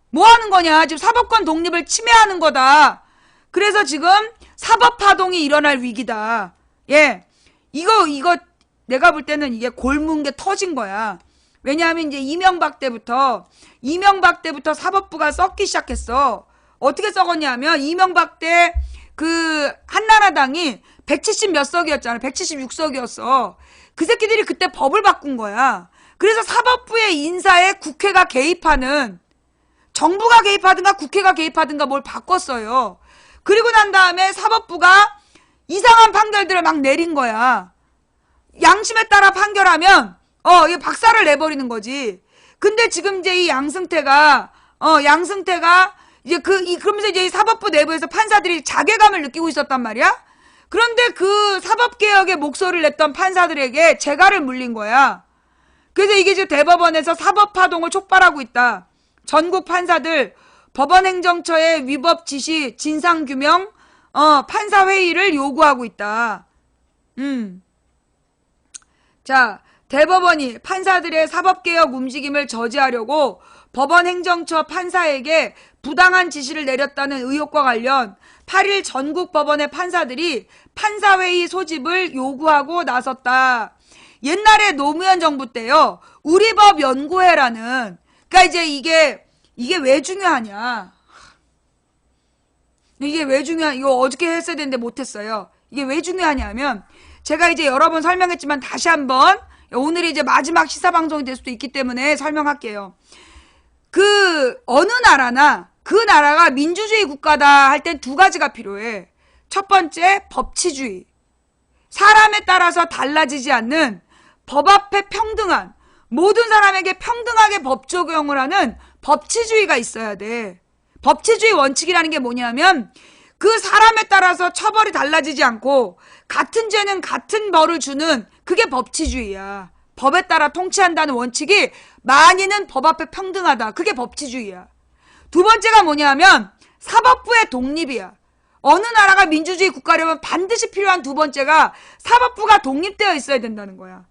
뭐 하는 거냐. 지금 사법권 독립을 침해하는 거다. 그래서 지금 사법파동이 일어날 위기다. 예. 이거 내가 볼 때는 이게 골문 게 터진 거야. 왜냐하면 이제 이명박 때부터 사법부가 썩기 시작했어. 어떻게 썩었냐면 이명박 때 그 한나라당이 170 몇 석이었잖아. 176석이었어. 그 새끼들이 그때 법을 바꾼 거야. 그래서 사법부의 인사에 국회가 개입하는, 정부가 개입하든가 국회가 개입하든가 뭘 바꿨어요. 그리고 난 다음에 사법부가 이상한 판결들을 막 내린 거야. 양심에 따라 판결하면 이 박살을 내버리는 거지. 근데 지금 이제 이 양승태가 이제 그러면서 이제 사법부 내부에서 판사들이 자괴감을 느끼고 있었단 말이야. 그런데 그 사법개혁의 목소리를 냈던 판사들에게 재갈을 물린 거야. 그래서 이게 지금 대법원에서 사법파동을 촉발하고 있다. 전국 판사들 법원행정처의 위법 지시 진상규명 판사회의를 요구하고 있다. 자, 대법원이 판사들의 사법개혁 움직임을 저지하려고 법원행정처 판사에게 부당한 지시를 내렸다는 의혹과 관련 8일 전국 법원의 판사들이 판사회의 소집을 요구하고 나섰다. 옛날에 노무현 정부 때요. 우리법연구회라는, 그러니까 이제 이게 왜 중요하냐. 이거 어저께 했어야 되는데 못했어요. 이게 왜 중요하냐면 제가 이제 여러 번 설명했지만 다시 한번, 오늘이 이제 마지막 시사방송이 될 수도 있기 때문에 설명할게요. 어느 나라나 그 나라가 민주주의 국가다 할 땐 두 가지가 필요해. 첫 번째, 법치주의. 사람에 따라서 달라지지 않는 법 앞에 평등한, 모든 사람에게 평등하게 법 적용을 하는 법치주의가 있어야 돼. 법치주의 원칙이라는 게 뭐냐면 그 사람에 따라서 처벌이 달라지지 않고 같은 죄는 같은 벌을 주는, 그게 법치주의야. 법에 따라 통치한다는 원칙이 만인은 법 앞에 평등하다. 그게 법치주의야. 두 번째가 뭐냐면 사법부의 독립이야. 어느 나라가 민주주의 국가려면 반드시 필요한 두 번째가 사법부가 독립되어 있어야 된다는 거야.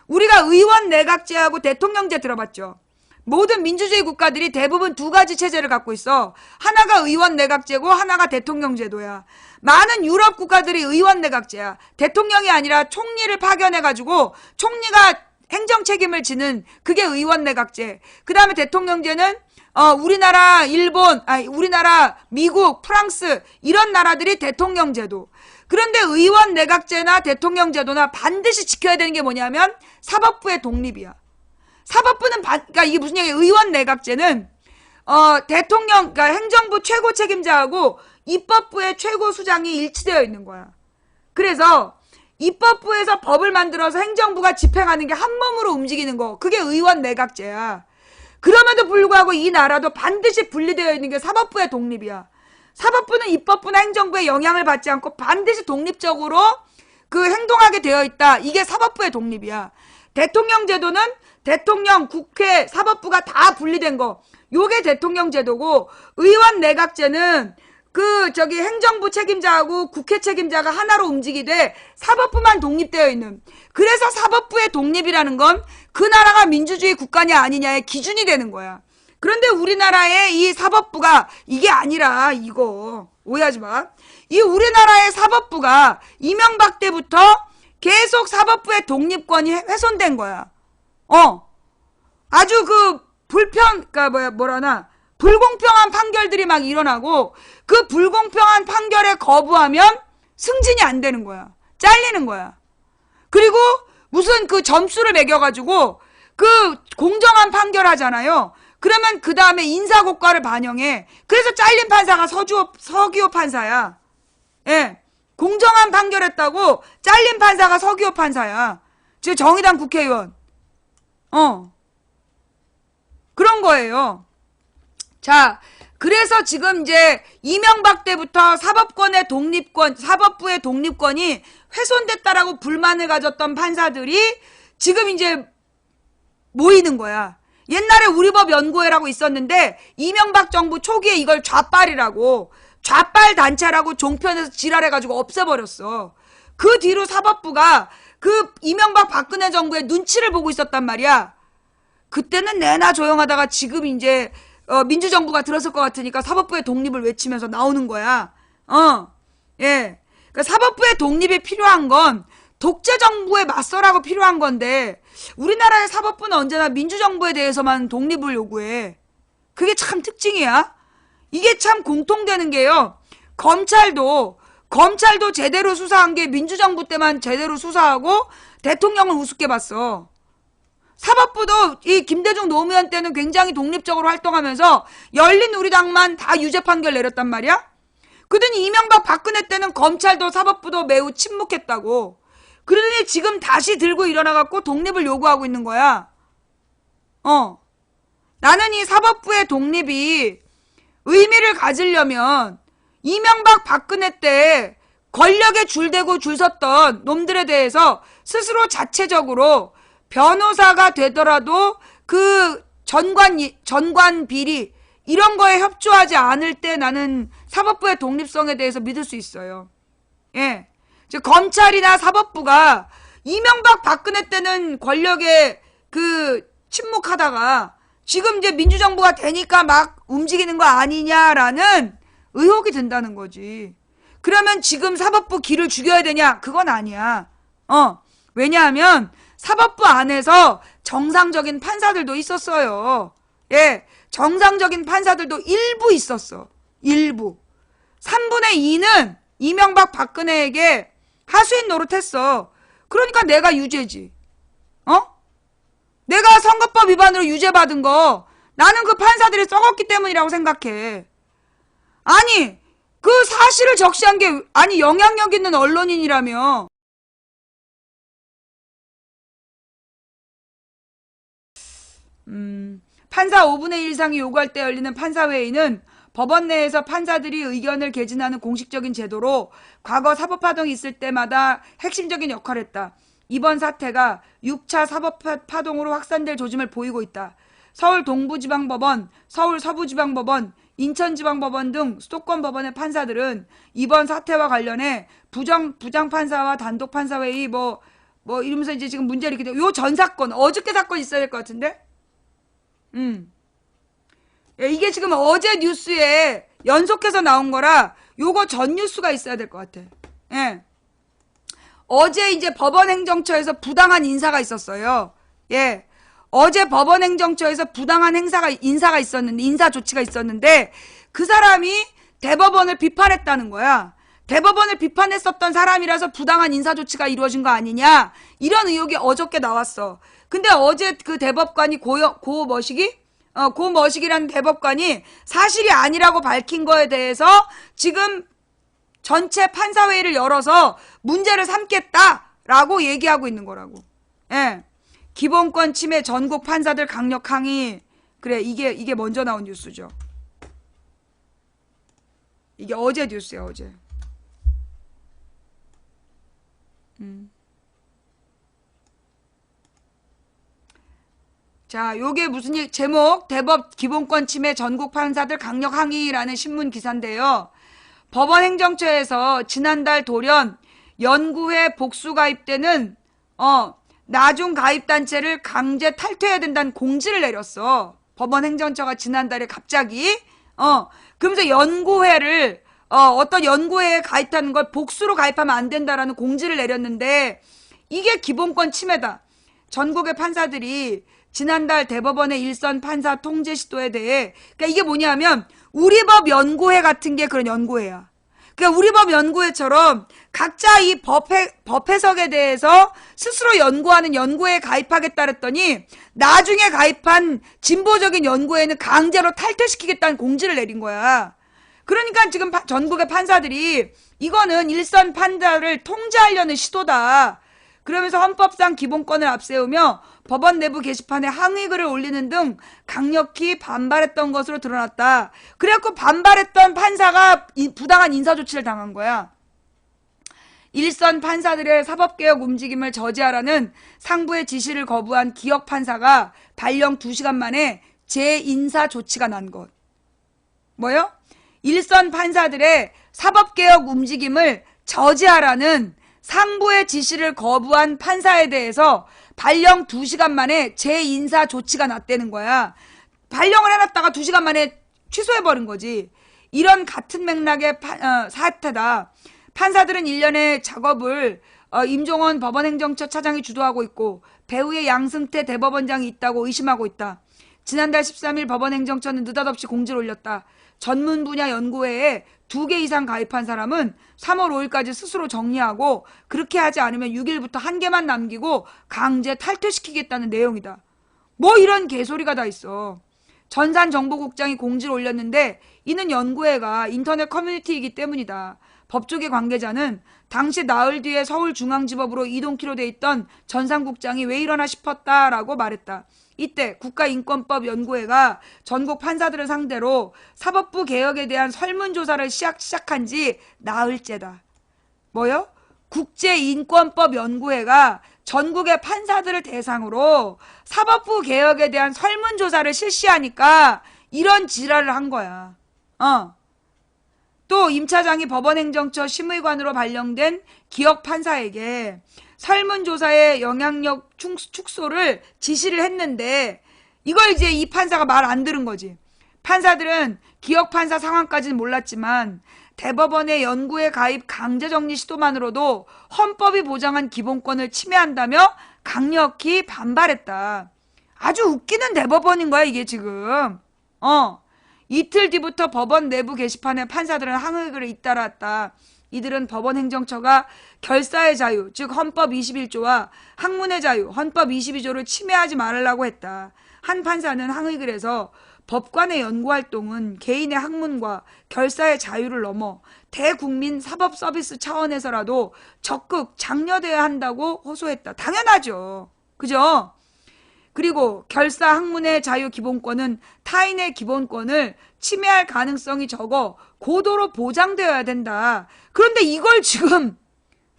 우리가 의원 내각제하고 대통령제 들어봤죠. 모든 민주주의 국가들이 대부분 두 가지 체제를 갖고 있어. 하나가 의원 내각제고 하나가 대통령 제도야. 많은 유럽 국가들이 의원 내각제야. 대통령이 아니라 총리를 파견해가지고 총리가 행정 책임을 지는, 그게 의원 내각제. 그 다음에 대통령제는 우리나라, 우리나라, 미국, 프랑스 이런 나라들이 대통령 제도. 그런데 의원 내각제나 대통령 제도나 반드시 지켜야 되는 게 뭐냐면 사법부의 독립이야. 사법부는 그러니까 이게 무슨 얘기야? 의원 내각제는 대통령, 그러니까 행정부 최고 책임자하고 입법부의 최고 수장이 일치되어 있는 거야. 그래서 입법부에서 법을 만들어서 행정부가 집행하는 게 한 몸으로 움직이는 거, 그게 의원 내각제야. 그럼에도 불구하고 이 나라도 반드시 분리되어 있는 게 사법부의 독립이야. 사법부는 입법부나 행정부의 영향을 받지 않고 반드시 독립적으로 행동하게 되어 있다. 이게 사법부의 독립이야. 대통령 제도는 대통령, 국회, 사법부가 다 분리된 거, 요게 대통령 제도고, 의원 내각제는 행정부 책임자하고 국회 책임자가 하나로 움직이되 사법부만 독립되어 있는. 그래서 사법부의 독립이라는 건 그 나라가 민주주의 국가냐 아니냐의 기준이 되는 거야. 그런데 우리나라의 이 사법부가 이게 아니라, 이거 오해하지 마. 이 우리나라의 사법부가 이명박 때부터 계속 사법부의 독립권이 훼손된 거야. 아주 불공평한 판결들이 막 일어나고, 그 불공평한 판결에 거부하면 승진이 안 되는 거야. 잘리는 거야. 그리고 무슨 점수를 매겨가지고 공정한 판결 하잖아요. 그러면 그 다음에 인사고과를 반영해. 그래서 잘린 판사가 서기호 판사야. 예. 공정한 판결했다고 잘린 판사가 서기호 판사야. 저 정의당 국회의원. 그런 거예요. 자, 그래서 지금 이제 이명박 때부터 사법권의 독립권, 사법부의 독립권이 훼손됐다라고 불만을 가졌던 판사들이 지금 이제 모이는 거야. 옛날에 우리법연구회라고 있었는데 이명박 정부 초기에 이걸 좌빨이라고, 좌빨 단체라고 종편에서 지랄해가지고 없애버렸어. 그 뒤로 사법부가 그 이명박 박근혜 정부의 눈치를 보고 있었단 말이야. 그때는 내나 조용하다가 지금 이제 민주정부가 들었을 것 같으니까 사법부의 독립을 외치면서 나오는 거야. 예. 그러니까 사법부의 독립이 필요한 건 독재정부에 맞서라고 필요한 건데, 우리나라의 사법부는 언제나 민주정부에 대해서만 독립을 요구해. 그게 참 특징이야. 이게 참 공통되는 게요. 검찰도 제대로 수사한 게 민주정부 때만 제대로 수사하고 대통령을 우습게 봤어. 사법부도 이 김대중 노무현 때는 굉장히 독립적으로 활동하면서 열린우리당만 다 유죄 판결 내렸단 말이야. 그러더니 이명박 박근혜 때는 검찰도 사법부도 매우 침묵했다고. 그러더니 지금 다시 들고 일어나갖고 독립을 요구하고 있는 거야. 나는 이 사법부의 독립이 의미를 가지려면 이명박 박근혜 때 권력에 줄대고 줄 섰던 놈들에 대해서 스스로 자체적으로 변호사가 되더라도 그 전관 비리 이런 거에 협조하지 않을 때 나는 사법부의 독립성에 대해서 믿을 수 있어요. 예. 즉 검찰이나 사법부가 이명박 박근혜 때는 권력에 침묵하다가 지금 이제 민주정부가 되니까 막 움직이는 거 아니냐라는 의혹이 든다는 거지. 그러면 지금 사법부 기를 죽여야 되냐? 그건 아니야. 왜냐하면 사법부 안에서 정상적인 판사들도 있었어요. 예, 정상적인 판사들도 일부 있었어. 일부. 3분의 2는 이명박 박근혜에게 하수인 노릇했어. 그러니까 내가 유죄지. 내가 선거법 위반으로 유죄받은 거 나는 그 판사들이 썩었기 때문이라고 생각해. 아니, 그 사실을 적시한 게 영향력 있는 언론인이라며. 판사 5분의 1 이상이 요구할 때 열리는 판사회의는 법원 내에서 판사들이 의견을 개진하는 공식적인 제도로 과거 사법파동이 있을 때마다 핵심적인 역할을 했다. 이번 사태가 6차 사법파동으로 확산될 조짐을 보이고 있다. 서울 동부지방법원, 서울 서부지방법원, 인천지방법원 등 수도권 법원의 판사들은 이번 사태와 관련해 부장판사와 단독판사회의 이러면서 이제 지금 문제를 일으키는데, 요 전 사건, 어저께 사건 있어야 될 것 같은데? 예, 이게 지금 어제 뉴스에 연속해서 나온 거라 요거 전 뉴스가 있어야 될 것 같아. 예. 어제 이제 법원행정처에서 부당한 인사가 있었어요. 예. 어제 법원행정처에서 부당한 인사 조치가 있었는데 그 사람이 대법원을 비판했다는 거야. 대법원을 비판했었던 사람이라서 부당한 인사 조치가 이루어진 거 아니냐, 이런 의혹이 어저께 나왔어. 근데 어제 그 대법관이 고머식이라는 대법관이 사실이 아니라고 밝힌 거에 대해서 지금 전체 판사회의를 열어서 문제를 삼겠다라고 얘기하고 있는 거라고. 예. 기본권 침해 전국 판사들 강력 항의. 그래, 이게 먼저 나온 뉴스죠. 이게 어제 뉴스야, 어제. 자, 요게 무슨 제목, 대법 기본권 침해 전국 판사들 강력 항의라는 신문 기사인데요. 법원행정처에서 지난달 돌연 연구회 복수 가입되는 나중 가입단체를 강제 탈퇴해야 된다는 공지를 내렸어. 법원행정처가 지난달에 갑자기. 그러면서 연구회를 어떤 연구회에 가입하는 걸 복수로 가입하면 안 된다라는 공지를 내렸는데, 이게 기본권 침해다. 전국의 판사들이 지난달 대법원의 일선 판사 통제 시도에 대해, 그러니까 이게 뭐냐면 우리법 연구회 같은 게 그런 연구회야. 그러니까 우리법 연구회처럼 각자 이 법 해석에 대해서 스스로 연구하는 연구회에 가입하겠다 그랬더니 나중에 가입한 진보적인 연구회는 강제로 탈퇴시키겠다는 공지를 내린 거야. 그러니까 지금 전국의 판사들이 이거는 일선 판사를 통제하려는 시도다. 그러면서 헌법상 기본권을 앞세우며 법원 내부 게시판에 항의글을 올리는 등 강력히 반발했던 것으로 드러났다. 그래갖고 반발했던 판사가 부당한 인사조치를 당한 거야. 일선 판사들의 사법개혁 움직임을 저지하라는 상부의 지시를 거부한 기역 판사가 발령 2시간 만에 재인사 조치가 난 것. 뭐요? 일선 판사들의 사법개혁 움직임을 저지하라는 상부의 지시를 거부한 판사에 대해서 발령 2시간 만에 재인사 조치가 났다는 거야. 발령을 해놨다가 2시간 만에 취소해버린 거지. 이런 같은 맥락의 사태다. 판사들은 일련의 작업을 임종원 법원행정처 차장이 주도하고 있고 배후에 양승태 대법원장이 있다고 의심하고 있다. 지난달 13일 법원행정처는 느닷없이 공지를 올렸다. 전문 분야 연구회에 2개 이상 가입한 사람은 3월 5일까지 스스로 정리하고 그렇게 하지 않으면 6일부터 1개만 남기고 강제 탈퇴시키겠다는 내용이다. 뭐 이런 개소리가 다 있어. 전산정보국장이 공지를 올렸는데 이는 연구회가 인터넷 커뮤니티이기 때문이다. 법조계 관계자는 당시 나흘 뒤에 서울중앙지법으로 이동키로 돼 있던 전산국장이 왜 이러나 싶었다라고 말했다. 이때 국가인권법연구회가 전국 판사들을 상대로 사법부 개혁에 대한 설문조사를 시작한 지 나흘째다. 뭐요? 국제인권법연구회가 전국의 판사들을 대상으로 사법부 개혁에 대한 설문조사를 실시하니까 이런 지랄을 한 거야. 또 임 차장이 법원행정처 심의관으로 발령된 기역 판사에게 설문조사의 영향력 축소를 지시를 했는데 이걸 이제 이 판사가 말 안 들은 거지. 판사들은 기역 판사 상황까지는 몰랐지만 대법원의 연구에 가입 강제정리 시도만으로도 헌법이 보장한 기본권을 침해한다며 강력히 반발했다. 아주 웃기는 대법원인 거야 이게 지금. 이틀 뒤부터 법원 내부 게시판에 판사들은 항의글을 잇따랐다. 이들은 법원 행정처가 결사의 자유, 즉 헌법 21조와 학문의 자유, 헌법 22조를 침해하지 말라고 했다. 한 판사는 항의글에서 법관의 연구활동은 개인의 학문과 결사의 자유를 넘어 대국민 사법 서비스 차원에서라도 적극 장려돼야 한다고 호소했다. 당연하죠. 그죠? 그리고 결사 학문의 자유 기본권은 타인의 기본권을 침해할 가능성이 적어 고도로 보장되어야 된다. 그런데 이걸 지금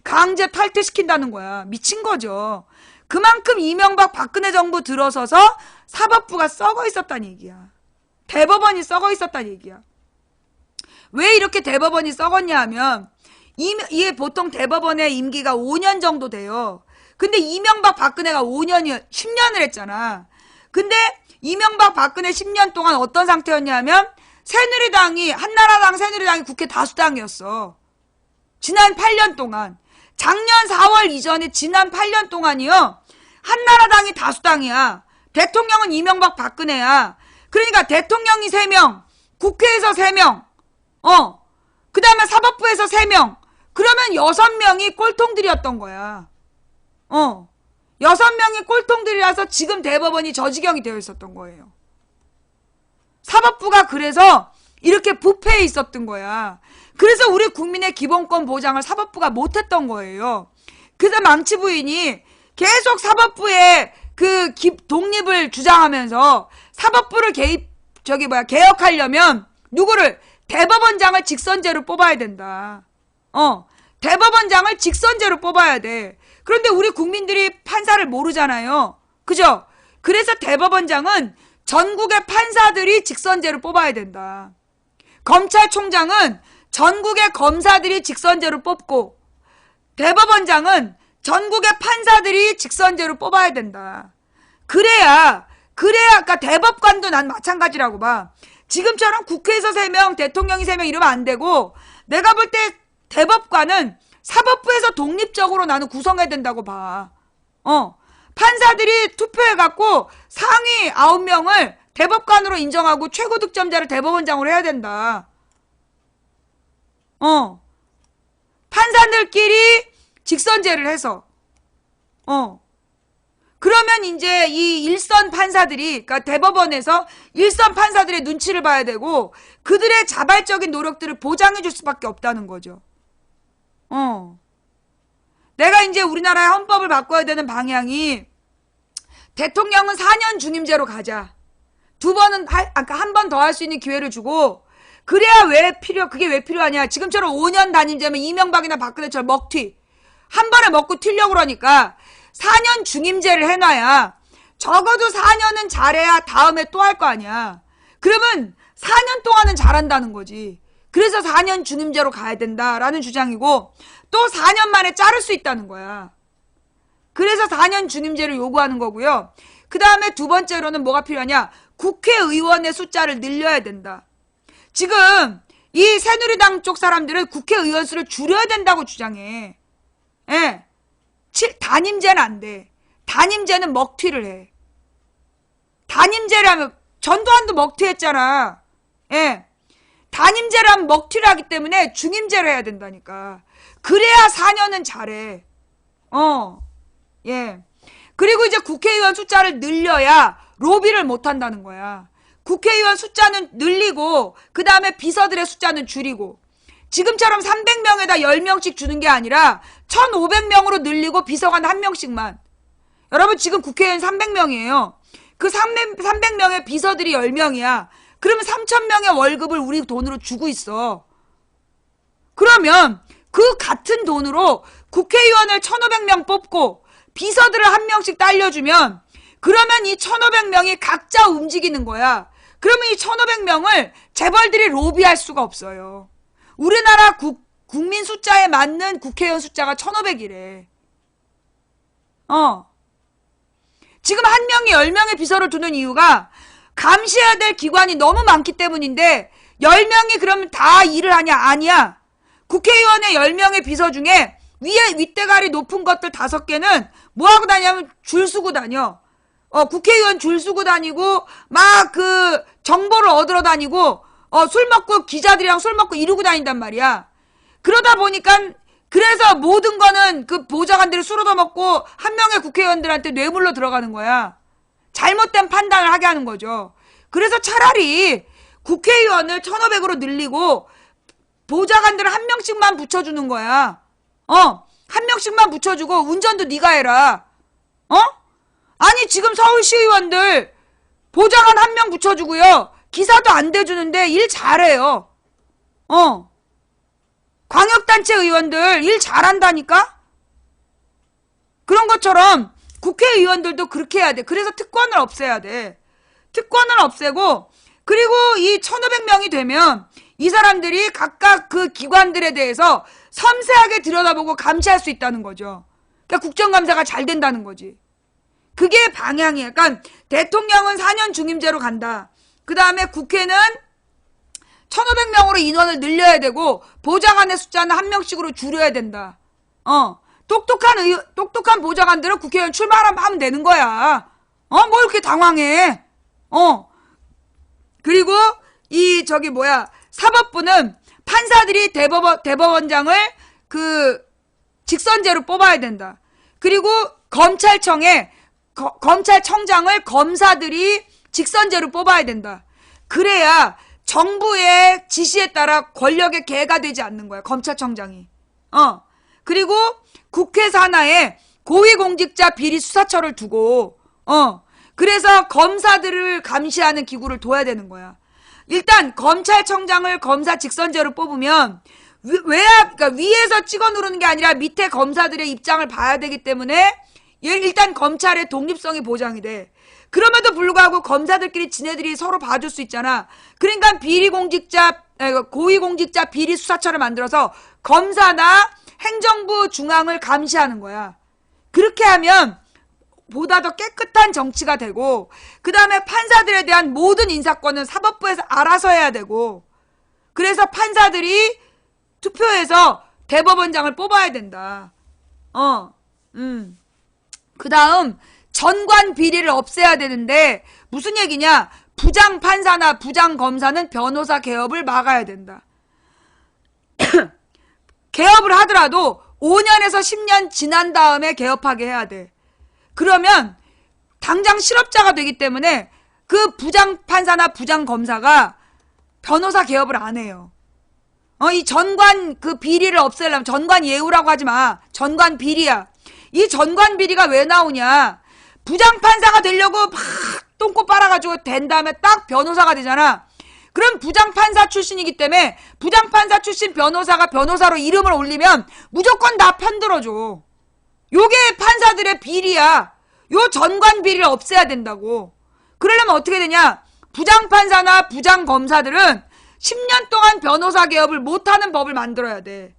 강제 탈퇴시킨다는 거야. 미친 거죠. 그만큼 이명박 박근혜 정부 들어서서 사법부가 썩어 있었다는 얘기야. 대법원이 썩어 있었다는 얘기야. 왜 이렇게 대법원이 썩었냐 하면 이게 보통 대법원의 임기가 5년 정도 돼요. 근데 이명박 박근혜가 10년을 했잖아. 근데 이명박 박근혜 10년 동안 어떤 상태였냐면 한나라당 새누리당이 국회 다수당이었어. 지난 8년 동안. 작년 4월 이전에 지난 8년 동안이요. 한나라당이 다수당이야. 대통령은 이명박 박근혜야. 그러니까 대통령이 3명, 국회에서 3명, 그 다음에 사법부에서 3명. 그러면 6명이 꼴통들이었던 거야. 6명이 꼴통들이라서 지금 대법원이 저 지경이 되어 있었던 거예요. 사법부가 그래서 이렇게 부패해 있었던 거야. 그래서 우리 국민의 기본권 보장을 사법부가 못했던 거예요. 그래서 망치 부인이 계속 사법부의 그 독립을 주장하면서 사법부를 개혁하려면 누구를? 대법원장을 직선제로 뽑아야 된다. 대법원장을 직선제로 뽑아야 돼. 그런데 우리 국민들이 판사를 모르잖아요. 그죠? 그래서 대법원장은 전국의 판사들이 직선제로 뽑아야 된다. 검찰총장은 전국의 검사들이 직선제로 뽑고 대법원장은 전국의 판사들이 직선제로 뽑아야 된다. 그래야 그러니까 대법관도 난 마찬가지라고 봐. 지금처럼 국회에서 3명, 대통령이 3명 이러면 안 되고 내가 볼 때 대법관은 사법부에서 독립적으로 나는 구성해야 된다고 봐. 판사들이 투표해갖고 상위 9명을 대법관으로 인정하고 최고 득점자를 대법원장으로 해야 된다. 판사들끼리 직선제를 해서. 그러면 이제 이 일선 판사들이, 그러니까 대법원에서 일선 판사들의 눈치를 봐야 되고 그들의 자발적인 노력들을 보장해 줄 수밖에 없다는 거죠. 내가 이제 우리나라의 헌법을 바꿔야 되는 방향이 대통령은 4년 중임제로 가자. 한 번 더 할 수 있는 기회를 주고, 그래야 그게 왜 필요하냐. 지금처럼 5년 단임제면 이명박이나 박근혜처럼 먹튀. 한 번에 먹고 튀려고 그러니까 4년 중임제를 해놔야 적어도 4년은 잘해야 다음에 또 할 거 아니야. 그러면 4년 동안은 잘한다는 거지. 그래서 4년 중임제로 가야 된다라는 주장이고, 또 4년 만에 자를 수 있다는 거야. 그래서 4년 중임제를 요구하는 거고요. 그 다음에 두 번째로는 뭐가 필요하냐. 국회의원의 숫자를 늘려야 된다. 지금 이 새누리당 쪽 사람들은 국회의원 수를 줄여야 된다고 주장해. 예. 단임제는 안 돼. 단임제는 먹튀를 해. 단임제라면 전두환도 먹튀했잖아. 예. 단임제라면 먹튀를 하기 때문에 중임제를 해야 된다니까. 그래야 4년은 잘해. 예. 그리고 이제 국회의원 숫자를 늘려야 로비를 못 한다는 거야. 국회의원 숫자는 늘리고, 그 다음에 비서들의 숫자는 줄이고, 지금처럼 300명에다 10명씩 주는 게 아니라 1500명으로 늘리고 비서관 1명씩만. 여러분, 지금 국회의원 300명이에요. 그 300명의 비서들이 10명이야. 그러면 3000명의 월급을 우리 돈으로 주고 있어. 그러면 그 같은 돈으로 국회의원을 1500명 뽑고 비서들을 1명씩 딸려주면, 그러면 이 1500명이 각자 움직이는 거야. 그러면 이 1500명을 재벌들이 로비할 수가 없어요. 우리나라 국민 숫자에 맞는 국회의원 숫자가 1500이래. 지금 1명이 10명의 비서를 두는 이유가 감시해야 될 기관이 너무 많기 때문인데, 10명이 그러면 다 일을 하냐? 아니야. 국회의원의 10명의 비서 중에 윗대가리 높은 것들 5개는 뭐하고 다니냐면 줄 서고 다녀. 국회의원 줄 서고 다니고, 막 정보를 얻으러 다니고, 술 먹고, 기자들이랑 술 먹고 이러고 다닌단 말이야. 그러다 보니까, 그래서 모든 거는 그 보좌관들이 술 얻어먹고, 1명의 국회의원들한테 뇌물로 들어가는 거야. 잘못된 판단을 하게 하는 거죠. 그래서 차라리 국회의원을 1500으로 늘리고, 보좌관들을 1명씩만 붙여주는 거야. 1명씩만 붙여주고, 운전도 네가 해라. 아니, 지금 서울시의원들 보좌관 1명 붙여주고요. 기사도 안 대주는데 일 잘해요. 광역단체 의원들 일 잘한다니까? 그런 것처럼 국회의원들도 그렇게 해야 돼. 그래서 특권을 없애야 돼. 특권을 없애고, 그리고 이 1500명이 되면 이 사람들이 각각 그 기관들에 대해서 섬세하게 들여다보고 감시할 수 있다는 거죠. 그러니까 국정감사가 잘 된다는 거지. 그게 방향이에요. 그러니까 대통령은 4년 중임제로 간다. 그 다음에 국회는 1500명으로 인원을 늘려야 되고, 보좌관의 숫자는 1명씩으로 줄여야 된다. 똑똑한 보좌관들은 국회의원 출마하면 되는 거야. 뭐 이렇게 당황해. 그리고 사법부는 판사들이 대법원장을 직선제로 뽑아야 된다. 그리고 검찰청장을 검사들이 직선제로 뽑아야 된다. 그래야 정부의 지시에 따라 권력의 개가 되지 않는 거야, 검찰청장이. 그리고 국회 산하에 고위공직자 비리 수사처를 두고, 그래서 검사들을 감시하는 기구를 둬야 되는 거야. 일단 검찰청장을 검사 직선제로 뽑으면 그러니까 위에서 찍어 누르는 게 아니라 밑에 검사들의 입장을 봐야 되기 때문에 일단 검찰의 독립성이 보장이 돼. 그럼에도 불구하고 검사들끼리 지네들이 서로 봐줄 수 있잖아. 그러니까 고위공직자 비리 수사처를 만들어서 검사나 행정부 중앙을 감시하는 거야. 그렇게 하면 보다 더 깨끗한 정치가 되고, 그 다음에 판사들에 대한 모든 인사권은 사법부에서 알아서 해야 되고, 그래서 판사들이 투표해서 대법원장을 뽑아야 된다. 그 다음 전관 비리를 없애야 되는데, 무슨 얘기냐? 부장 판사나 부장 검사는 변호사 개업을 막아야 된다. 개업을 하더라도 5년에서 10년 지난 다음에 개업하게 해야 돼. 그러면 당장 실업자가 되기 때문에 그 부장 판사나 부장 검사가 변호사 개업을 안 해요. 이 전관 그 비리를 없애려면 전관 예우라고 하지 마. 전관 비리야. 이 전관 비리가 왜 나오냐? 부장판사가 되려고 막 똥꼬 빨아가지고 된 다음에 딱 변호사가 되잖아. 그럼 부장판사 출신이기 때문에 부장판사 출신 변호사가 변호사로 이름을 올리면 무조건 다 편들어줘. 요게 판사들의 비리야. 요 전관 비리를 없애야 된다고. 그러려면 어떻게 되냐? 부장판사나 부장검사들은 10년 동안 변호사 개업을 못하는 법을 만들어야 돼.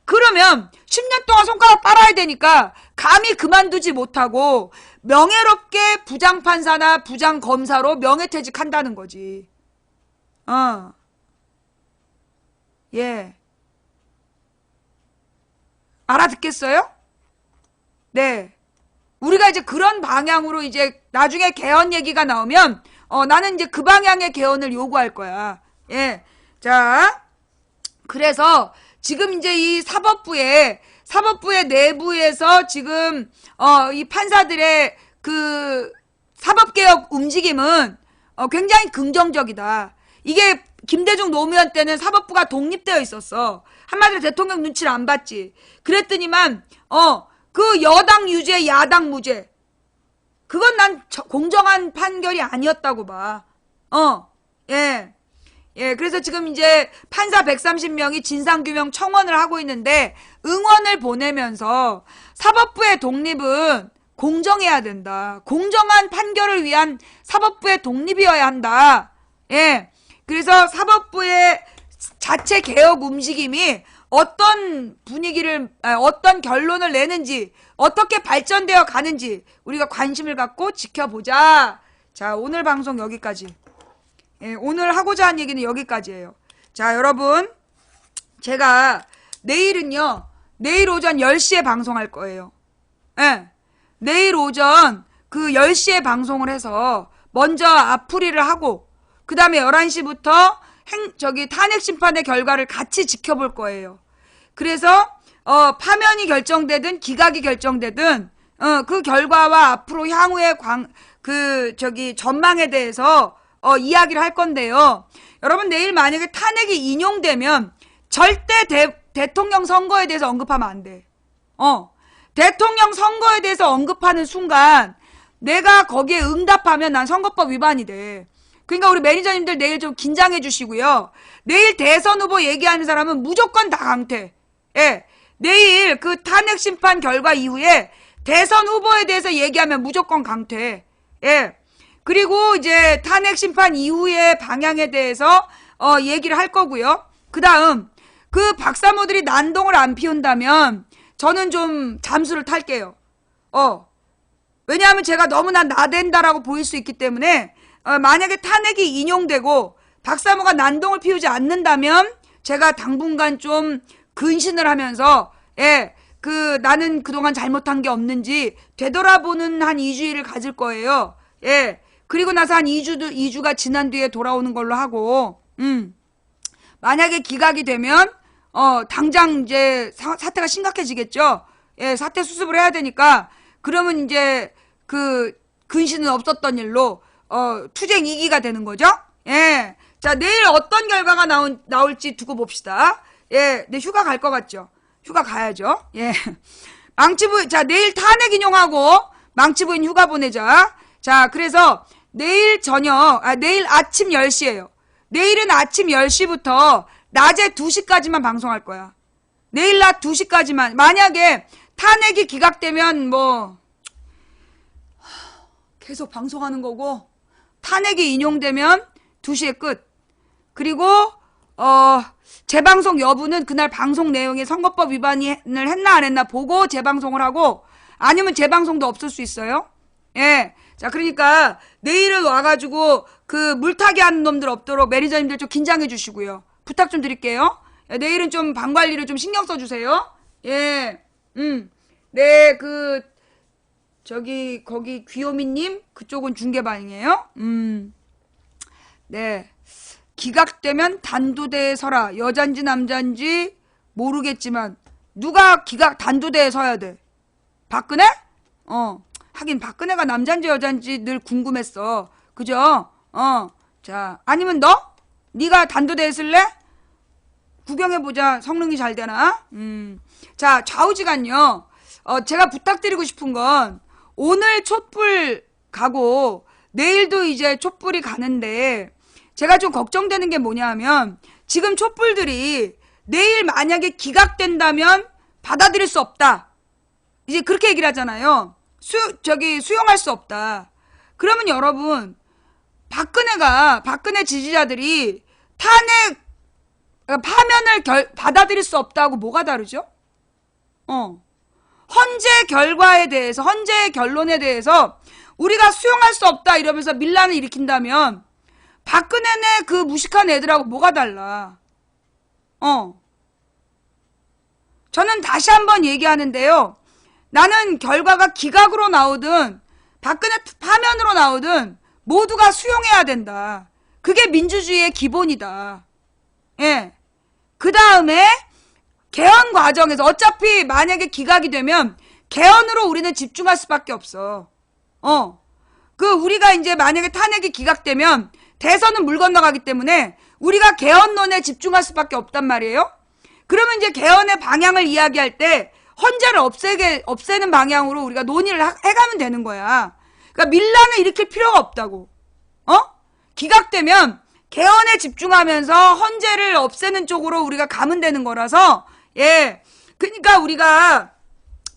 그러면 10년 동안 손가락 빨아야 되니까 감히 그만두지 못하고 명예롭게 부장판사나 부장검사로 명예퇴직한다는 거지. 예. 알아듣겠어요? 네. 우리가 이제 그런 방향으로 이제 나중에 개헌 얘기가 나오면 나는 이제 그 방향의 개헌을 요구할 거야. 예. 자, 그래서 지금 이제 이 사법부의 내부에서 지금 이 판사들의 그 사법개혁 움직임은 굉장히 긍정적이다. 이게 김대중 노무현 때는 사법부가 독립되어 있었어. 한마디로 대통령 눈치를 안 봤지. 그랬더니만 그 여당 유죄 야당 무죄, 그건 난 공정한 판결이 아니었다고 봐. 예. 예, 그래서 지금 이제 판사 130명이 진상규명 청원을 하고 있는데 응원을 보내면서 사법부의 독립은 공정해야 된다. 공정한 판결을 위한 사법부의 독립이어야 한다. 예. 그래서 사법부의 자체 개혁 움직임이 어떤 분위기를, 어떤 결론을 내는지, 어떻게 발전되어 가는지 우리가 관심을 갖고 지켜보자. 자, 오늘 방송 여기까지. 예, 오늘 하고자 한 얘기는 여기까지예요. 자, 여러분, 제가 내일은요, 내일 오전 10시에 방송할 거예요. 예, 내일 오전 그 10시에 방송을 해서 먼저 앞풀이를 하고 그 다음에 11시부터 탄핵 심판의 결과를 같이 지켜볼 거예요. 그래서 파면이 결정되든 기각이 결정되든 그 결과와 앞으로 향후의 전망에 대해서 이야기를 할 건데요. 여러분, 내일 만약에 탄핵이 인용되면 절대 대통령 선거에 대해서 언급하면 안 돼. 대통령 선거에 대해서 언급하는 순간 내가 거기에 응답하면 난 선거법 위반이 돼. 그러니까 우리 매니저님들 내일 좀 긴장해 주시고요. 내일 대선 후보 얘기하는 사람은 무조건 다 강퇴. 예. 내일 그 탄핵 심판 결과 이후에 대선 후보에 대해서 얘기하면 무조건 강퇴. 예. 그리고 이제 탄핵 심판 이후의 방향에 대해서 얘기를 할 거고요. 그 다음 그 박사모들이 난동을 안 피운다면 저는 좀 잠수를 탈게요. 왜냐하면 제가 너무나 나댄다라고 보일 수 있기 때문에 만약에 탄핵이 인용되고 박사모가 난동을 피우지 않는다면 제가 당분간 좀 근신을 하면서 나는 그동안 잘못한 게 없는지 되돌아보는 한 2주일을 가질 거예요. 예. 그리고 나서 한 2주가 지난 뒤에 돌아오는 걸로 하고, 만약에 기각이 되면, 당장 이제 사태가 심각해지겠죠? 예, 사태 수습을 해야 되니까, 그러면 이제 그 근신은 없었던 일로, 투쟁 2기가 되는 거죠? 예. 자, 내일 어떤 결과가 나올지 두고 봅시다. 예, 내 휴가 갈 것 같죠? 휴가 가야죠. 예. 자, 내일 탄핵 인용하고, 망치부인 휴가 보내자. 자, 그래서, 내일 아침 10시에요. 내일은 아침 10시부터 낮에 2시까지만 방송할 거야. 내일 낮 2시까지만. 만약에 탄핵이 기각되면 계속 방송하는 거고, 탄핵이 인용되면 2시에 끝. 그리고 재방송 여부는 그날 방송 내용에 선거법 위반을 했나 안 했나 보고 재방송을 하고, 아니면 재방송도 없을 수 있어요. 예. 자, 그러니까 내일은 와가지고 그 물타기 하는 놈들 없도록 매니저님들 좀 긴장해 주시고요. 부탁 좀 드릴게요. 예, 내일은 좀 방 관리를 좀 신경 써 주세요. 예. 네, 거기 귀요미님 그쪽은 중계반이에요. 네. 기각되면 단두대에 서라. 여잔지 남잔지 모르겠지만 누가 단두대에 서야 돼? 박근혜? 하긴 박근혜가 남잔지 여잔지 늘 궁금했어. 그죠? 자, 아니면 네가 단두대에 쓸래? 구경해보자. 성능이 잘 되나? 자, 좌우지간요. 제가 부탁드리고 싶은 건 오늘 촛불 가고 내일도 이제 촛불이 가는데 제가 좀 걱정되는 게 뭐냐 하면 지금 촛불들이 내일 만약에 기각된다면 받아들일 수 없다. 이제 그렇게 얘기를 하잖아요. 수용할 수 없다. 그러면 여러분, 박근혜 지지자들이 탄핵, 파면을 받아들일 수 없다고 뭐가 다르죠? 헌재 결과에 대해서, 헌재의 결론에 대해서 우리가 수용할 수 없다 이러면서 밀란을 일으킨다면 박근혜네 그 무식한 애들하고 뭐가 달라? 저는 다시 한번 얘기하는데요. 나는 결과가 기각으로 나오든 박근혜 파면으로 나오든 모두가 수용해야 된다. 그게 민주주의의 기본이다. 예. 그 다음에 개헌 과정에서 어차피 만약에 기각이 되면 개헌으로 우리는 집중할 수밖에 없어. 우리가 이제 만약에 탄핵이 기각되면 대선은 물 건너가기 때문에 우리가 개헌론에 집중할 수밖에 없단 말이에요. 그러면 이제 개헌의 방향을 이야기할 때 헌재를 없애는 방향으로 우리가 논의를 해가면 되는 거야. 그러니까 밀란을 일으킬 필요가 없다고. 기각되면 개헌에 집중하면서 헌재를 없애는 쪽으로 우리가 가면 되는 거라서, 예. 그러니까 우리가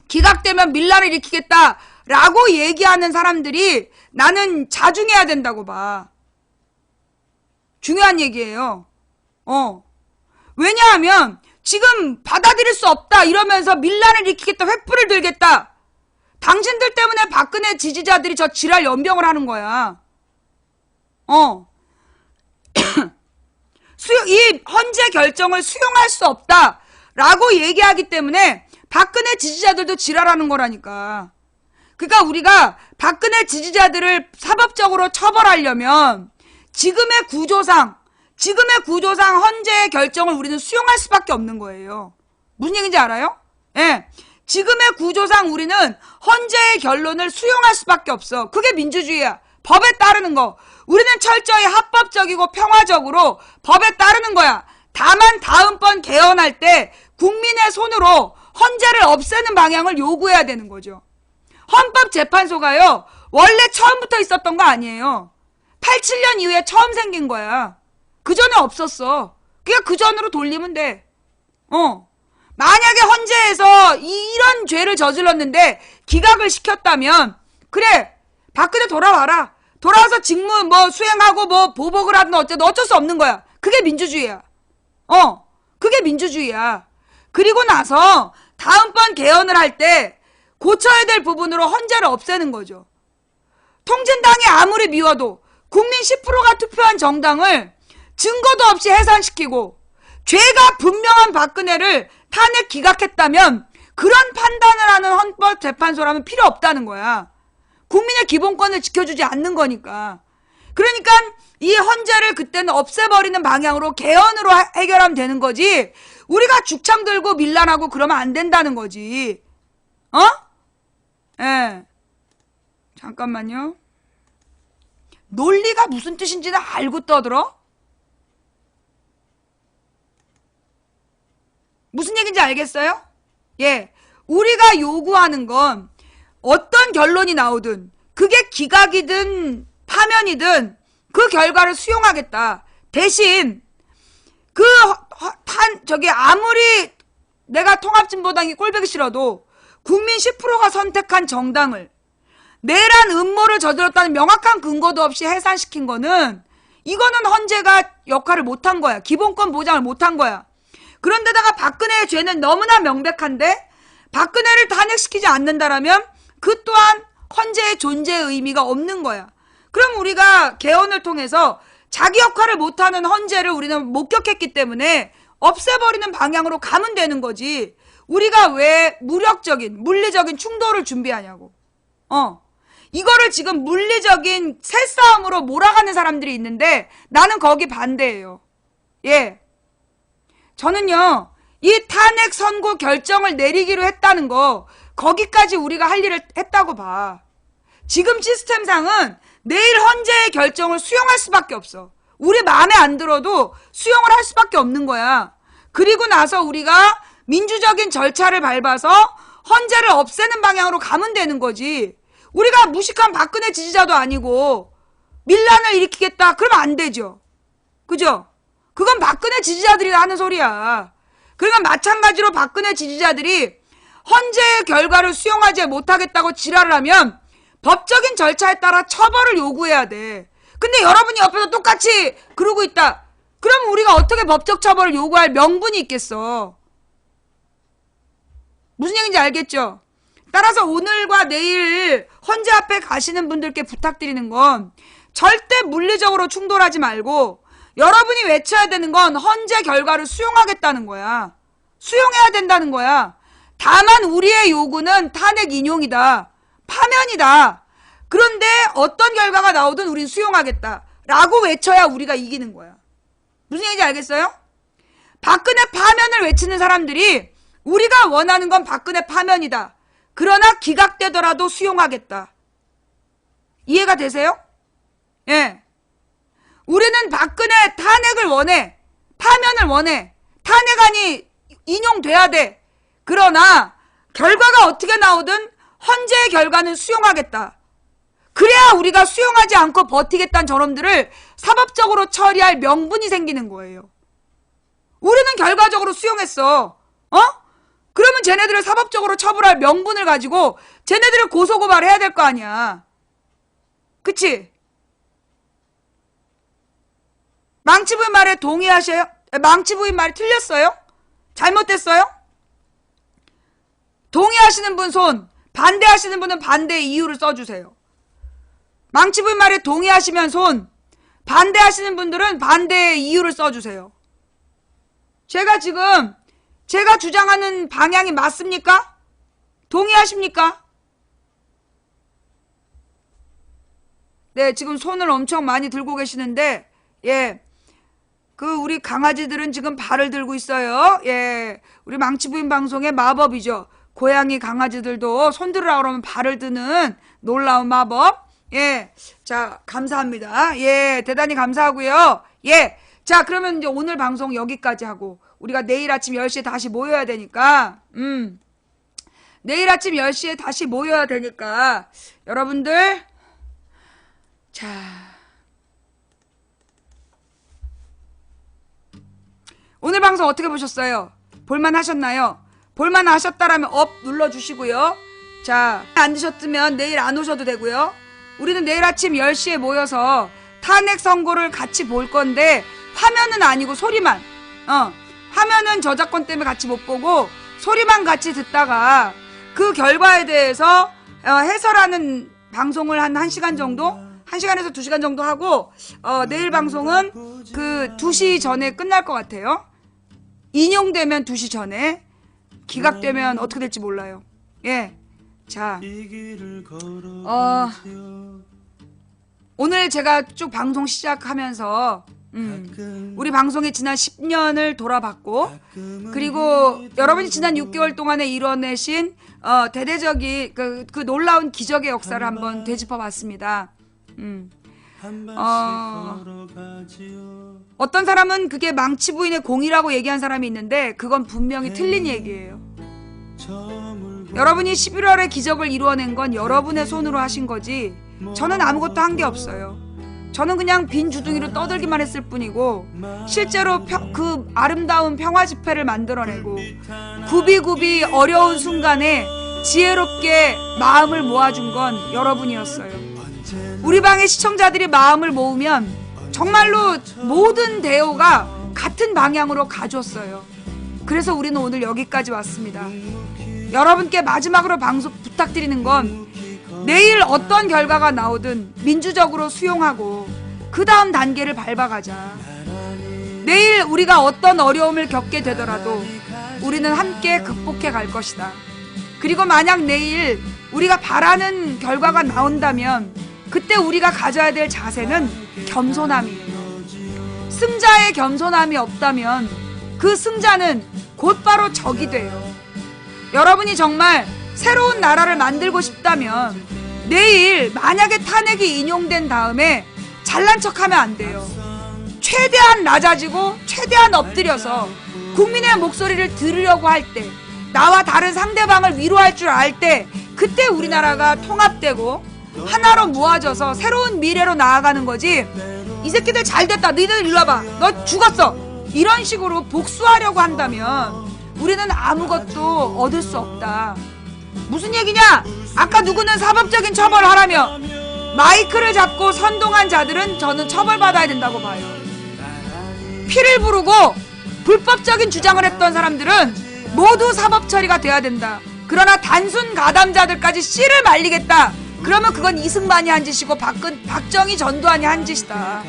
기각되면 밀란을 일으키겠다라고 얘기하는 사람들이 나는 자중해야 된다고 봐. 중요한 얘기예요. 왜냐하면 지금 받아들일 수 없다 이러면서 밀란을 일으키겠다, 횃불을 들겠다. 당신들 때문에 박근혜 지지자들이 저 지랄 연병을 하는 거야. 이 헌재 결정을 수용할 수 없다라고 얘기하기 때문에 박근혜 지지자들도 지랄하는 거라니까. 그러니까 우리가 박근혜 지지자들을 사법적으로 처벌하려면 지금의 구조상 헌재의 결정을 우리는 수용할 수밖에 없는 거예요. 무슨 얘기인지 알아요? 예. 지금의 구조상 우리는 헌재의 결론을 수용할 수밖에 없어. 그게 민주주의야. 법에 따르는 거. 우리는 철저히 합법적이고 평화적으로 법에 따르는 거야. 다만 다음번 개헌할 때 국민의 손으로 헌재를 없애는 방향을 요구해야 되는 거죠. 헌법재판소가요, 원래 처음부터 있었던 거 아니에요. 87년 이후에 처음 생긴 거야. 그 전에 없었어. 그냥 그 전으로 돌리면 돼. 만약에 헌재에서 이런 죄를 저질렀는데 기각을 시켰다면, 그래, 박근혜 돌아와라. 돌아와서 직무 수행하고 보복을 하든 어쩔 수 없는 거야. 그게 민주주의야. 그게 민주주의야. 그리고 나서 다음번 개헌을 할 때 고쳐야 될 부분으로 헌재를 없애는 거죠. 통진당이 아무리 미워도 국민 10%가 투표한 정당을 증거도 없이 해산시키고 죄가 분명한 박근혜를 탄핵 기각했다면 그런 판단을 하는 헌법재판소라면 필요 없다는 거야. 국민의 기본권을 지켜주지 않는 거니까. 그러니까 이 헌재를 그때는 없애버리는 방향으로 개헌으로 해결하면 되는 거지. 우리가 죽창 들고 밀란하고 그러면 안 된다는 거지. 예. 잠깐만요. 논리가 무슨 뜻인지는 알고 떠들어? 무슨 얘기인지 알겠어요? 예. 우리가 요구하는 건 어떤 결론이 나오든 그게 기각이든 파면이든 그 결과를 수용하겠다. 대신 아무리 내가 통합진보당이 꼴보기 싫어도 국민 10%가 선택한 정당을 내란 음모를 저질렀다는 명확한 근거도 없이 해산시킨 거는 이거는 헌재가 역할을 못한 거야. 기본권 보장을 못한 거야. 그런데다가 박근혜의 죄는 너무나 명백한데 박근혜를 탄핵시키지 않는다라면 그 또한 헌재의 존재의 의미가 없는 거야. 그럼 우리가 개헌을 통해서 자기 역할을 못하는 헌재를 우리는 목격했기 때문에 없애버리는 방향으로 가면 되는 거지. 우리가 왜 물리적인 충돌을 준비하냐고. 이거를 지금 물리적인 새싸움으로 몰아가는 사람들이 있는데 나는 거기 반대예요. 예. 저는요, 이 탄핵 선고 결정을 내리기로 했다는 거, 거기까지 우리가 할 일을 했다고 봐. 지금 시스템상은 내일 헌재의 결정을 수용할 수밖에 없어. 우리 마음에 안 들어도 수용을 할 수밖에 없는 거야. 그리고 나서 우리가 민주적인 절차를 밟아서 헌재를 없애는 방향으로 가면 되는 거지. 우리가 무식한 박근혜 지지자도 아니고 밀란을 일으키겠다 그러면 안 되죠. 그죠? 그건 박근혜 지지자들이 하는 소리야. 그러니까 마찬가지로 박근혜 지지자들이 헌재의 결과를 수용하지 못하겠다고 지랄을 하면 법적인 절차에 따라 처벌을 요구해야 돼. 근데 여러분이 옆에서 똑같이 그러고 있다. 그럼 우리가 어떻게 법적 처벌을 요구할 명분이 있겠어? 무슨 얘기인지 알겠죠? 따라서 오늘과 내일 헌재 앞에 가시는 분들께 부탁드리는 건 절대 물리적으로 충돌하지 말고 여러분이 외쳐야 되는 건 헌재 결과를 수용하겠다는 거야. 수용해야 된다는 거야. 다만 우리의 요구는 탄핵 인용이다. 파면이다. 그런데 어떤 결과가 나오든 우린 수용하겠다. 라고 외쳐야 우리가 이기는 거야. 무슨 얘기인지 알겠어요? 박근혜 파면을 외치는 사람들이 우리가 원하는 건 박근혜 파면이다. 그러나 기각되더라도 수용하겠다. 이해가 되세요? 예. 우리는 박근혜 탄핵을 원해. 파면을 원해. 탄핵안이 인용돼야 돼. 그러나 결과가 어떻게 나오든 헌재의 결과는 수용하겠다. 그래야 우리가 수용하지 않고 버티겠다는 저놈들을 사법적으로 처리할 명분이 생기는 거예요. 우리는 결과적으로 수용했어. 그러면 쟤네들을 사법적으로 처벌할 명분을 가지고 쟤네들을 고소고발해야 될 거 아니야. 그치? 망치 부인 말에 동의하셔요? 망치 부인 말이 틀렸어요? 잘못됐어요? 동의하시는 분 손, 반대하시는 분은 반대의 이유를 써주세요. 망치 부인 말에 동의하시면 손, 반대하시는 분들은 반대의 이유를 써주세요. 제가 주장하는 방향이 맞습니까? 동의하십니까? 네, 지금 손을 엄청 많이 들고 계시는데, 예. 우리 강아지들은 지금 발을 들고 있어요. 예. 우리 망치부인 방송의 마법이죠. 고양이 강아지들도 손 들으라 그러면 발을 드는 놀라운 마법. 예. 자, 감사합니다. 예. 대단히 감사하고요. 예. 자, 그러면 이제 오늘 방송 여기까지 하고, 우리가 내일 아침 10시에 다시 모여야 되니까, 내일 아침 10시에 다시 모여야 되니까, 여러분들, 자, 오늘 방송 어떻게 보셨어요? 볼만 하셨나요? 볼만 하셨다라면 업 눌러주시고요. 자, 안 드셨으면 내일 안 오셔도 되고요. 우리는 내일 아침 10시에 모여서 탄핵 선고를 같이 볼 건데 화면은 아니고 소리만. 화면은 저작권 때문에 같이 못 보고 소리만 같이 듣다가 그 결과에 대해서 해설하는 방송을 한 1시간 정도? 1시간에서 2시간 정도 하고 내일 방송은 그 2시 전에 끝날 것 같아요. 인용되면 2시 전에, 기각되면 어떻게 될지 몰라요. 예. 자, 오늘 제가 쭉 방송 시작하면서 우리 방송이 지난 10년을 돌아봤고, 그리고 여러분이 지난 6개월 동안에 이뤄내신 대대적인 그 놀라운 기적의 역사를 한번 되짚어 봤습니다. 어떤 사람은 그게 망치 부인의 공이라고 얘기한 사람이 있는데 그건 분명히 틀린 얘기예요. 여러분이 11월에 기적을 이루어낸 건 여러분의 손으로 하신 거지 저는 아무것도 한 게 없어요. 저는 그냥 빈 주둥이로 떠들기만 했을 뿐이고 실제로 그 아름다운 평화 집회를 만들어내고 굽이굽이 어려운 순간에 지혜롭게 마음을 모아준 건 여러분이었어요. 우리 방의 시청자들이 마음을 모으면 정말로 모든 대우가 같은 방향으로 가줬어요. 그래서 우리는 오늘 여기까지 왔습니다. 여러분께 마지막으로 방송 부탁드리는 건 내일 어떤 결과가 나오든 민주적으로 수용하고 그 다음 단계를 밟아가자. 내일 우리가 어떤 어려움을 겪게 되더라도 우리는 함께 극복해 갈 것이다. 그리고 만약 내일 우리가 바라는 결과가 나온다면 그때 우리가 가져야 될 자세는 겸손함이에요. 승자의 겸손함이 없다면 그 승자는 곧바로 적이 돼요. 여러분이 정말 새로운 나라를 만들고 싶다면 내일 만약에 탄핵이 인용된 다음에 잘난 척하면 안 돼요. 최대한 낮아지고 최대한 엎드려서 국민의 목소리를 들으려고 할 때, 나와 다른 상대방을 위로할 줄 알 때, 그때 우리나라가 통합되고 하나로 모아져서 새로운 미래로 나아가는 거지. 이 새끼들 잘됐다, 너희들 일로 와봐, 너 죽었어, 이런 식으로 복수하려고 한다면 우리는 아무것도 얻을 수 없다. 무슨 얘기냐? 아까 누구는 사법적인 처벌을 하라며. 마이크를 잡고 선동한 자들은 저는 처벌받아야 된다고 봐요. 피를 부르고 불법적인 주장을 했던 사람들은 모두 사법 처리가 돼야 된다. 그러나 단순 가담자들까지 씨를 말리겠다, 그러면 그건 이승만이 한 짓이고 박정희 전두환이 한 짓이다.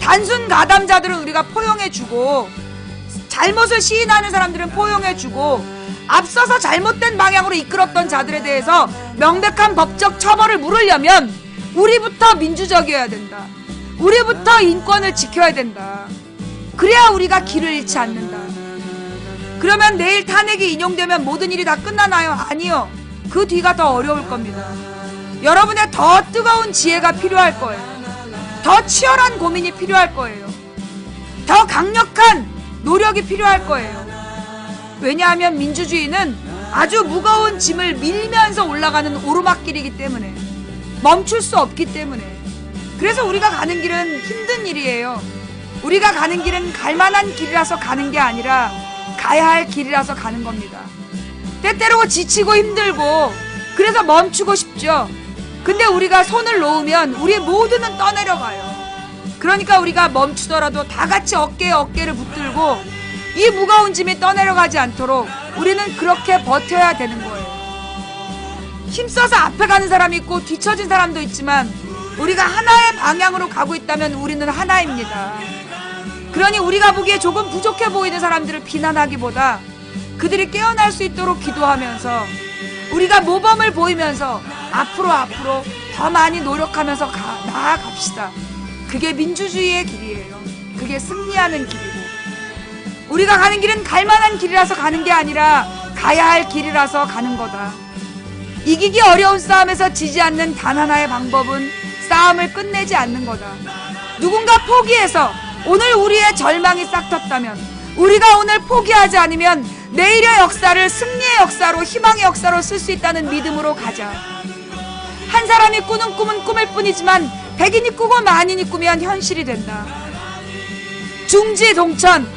단순 가담자들은 우리가 포용해주고, 잘못을 시인하는 사람들은 포용해주고, 앞서서 잘못된 방향으로 이끌었던 자들에 대해서 명백한 법적 처벌을 물으려면 우리부터 민주적이어야 된다. 우리부터 인권을 지켜야 된다. 그래야 우리가 길을 잃지 않는다. 그러면 내일 탄핵이 인용되면 모든 일이 다 끝나나요? 아니요. 그 뒤가 더 어려울 겁니다. 여러분의 더 뜨거운 지혜가 필요할 거예요. 더 치열한 고민이 필요할 거예요. 더 강력한 노력이 필요할 거예요. 왜냐하면 민주주의는 아주 무거운 짐을 밀면서 올라가는 오르막길이기 때문에, 멈출 수 없기 때문에. 그래서 우리가 가는 길은 힘든 일이에요. 우리가 가는 길은 갈만한 길이라서 가는 게 아니라 가야 할 길이라서 가는 겁니다. 때때로 지치고 힘들고 그래서 멈추고 싶죠. 근데 우리가 손을 놓으면 우리 모두는 떠내려가요. 그러니까 우리가 멈추더라도 다 같이 어깨에 어깨를 붙들고 이 무거운 짐이 떠내려가지 않도록 우리는 그렇게 버텨야 되는 거예요. 힘써서 앞에 가는 사람이 있고 뒤처진 사람도 있지만 우리가 하나의 방향으로 가고 있다면 우리는 하나입니다. 그러니 우리가 보기에 조금 부족해 보이는 사람들을 비난하기보다 그들이 깨어날 수 있도록 기도하면서 우리가 모범을 보이면서 앞으로 더 많이 노력하면서 나아갑시다. 그게 민주주의의 길이에요. 그게 승리하는 길이고, 우리가 가는 길은 갈만한 길이라서 가는 게 아니라 가야 할 길이라서 가는 거다. 이기기 어려운 싸움에서 지지 않는 단 하나의 방법은 싸움을 끝내지 않는 거다. 누군가 포기해서 오늘 우리의 절망이 싹텄다면, 우리가 오늘 포기하지 않으면 내일의 역사를 승리의 역사로, 희망의 역사로 쓸 수 있다는 믿음으로 가자. 한 사람이 꾸는 꿈은 꿈일 뿐이지만 백인이 꾸고 만인이 꾸면 현실이 된다. 중지 동천,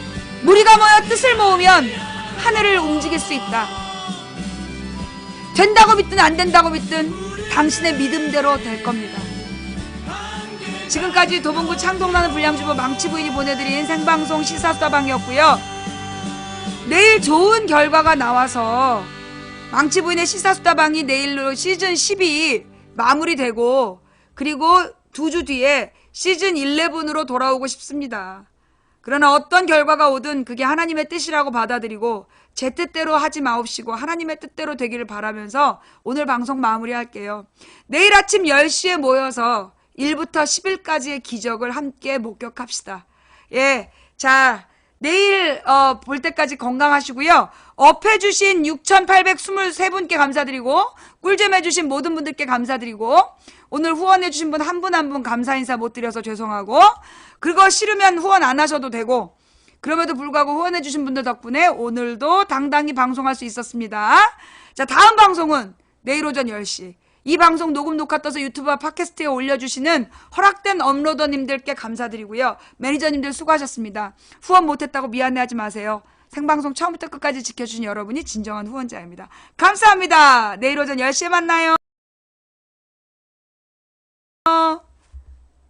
무리가 모여 뜻을 모으면 하늘을 움직일 수 있다. 된다고 믿든 안 된다고 믿든 당신의 믿음대로 될 겁니다. 지금까지 도봉구 창동나는 불량주부 망치부인이 보내드린 생방송 시사수다방이었고요. 내일 좋은 결과가 나와서 망치부인의 시사수다방이 내일로 시즌 10이 마무리되고, 그리고 2주 뒤에 시즌 11으로 돌아오고 싶습니다. 그러나 어떤 결과가 오든 그게 하나님의 뜻이라고 받아들이고 제 뜻대로 하지 마옵시고 하나님의 뜻대로 되기를 바라면서 오늘 방송 마무리할게요. 내일 아침 10시에 모여서 1부터 10일까지의 기적을 함께 목격합시다. 예, 자, 내일 볼 때까지 건강하시고요. 업해주신 6,823분께 감사드리고, 꿀잼 해주신 모든 분들께 감사드리고, 오늘 후원해주신 분 한 분 한 분 감사 인사 못 드려서 죄송하고, 그거 싫으면 후원 안 하셔도 되고, 그럼에도 불구하고 후원해주신 분들 덕분에 오늘도 당당히 방송할 수 있었습니다. 자, 다음 방송은 내일 오전 10시. 이 방송 녹음 녹화 떠서 유튜브와 팟캐스트에 올려주시는 허락된 업로더님들께 감사드리고요. 매니저님들 수고하셨습니다. 후원 못했다고 미안해하지 마세요. 생방송 처음부터 끝까지 지켜주신 여러분이 진정한 후원자입니다. 감사합니다. 내일 오전 10시에 만나요.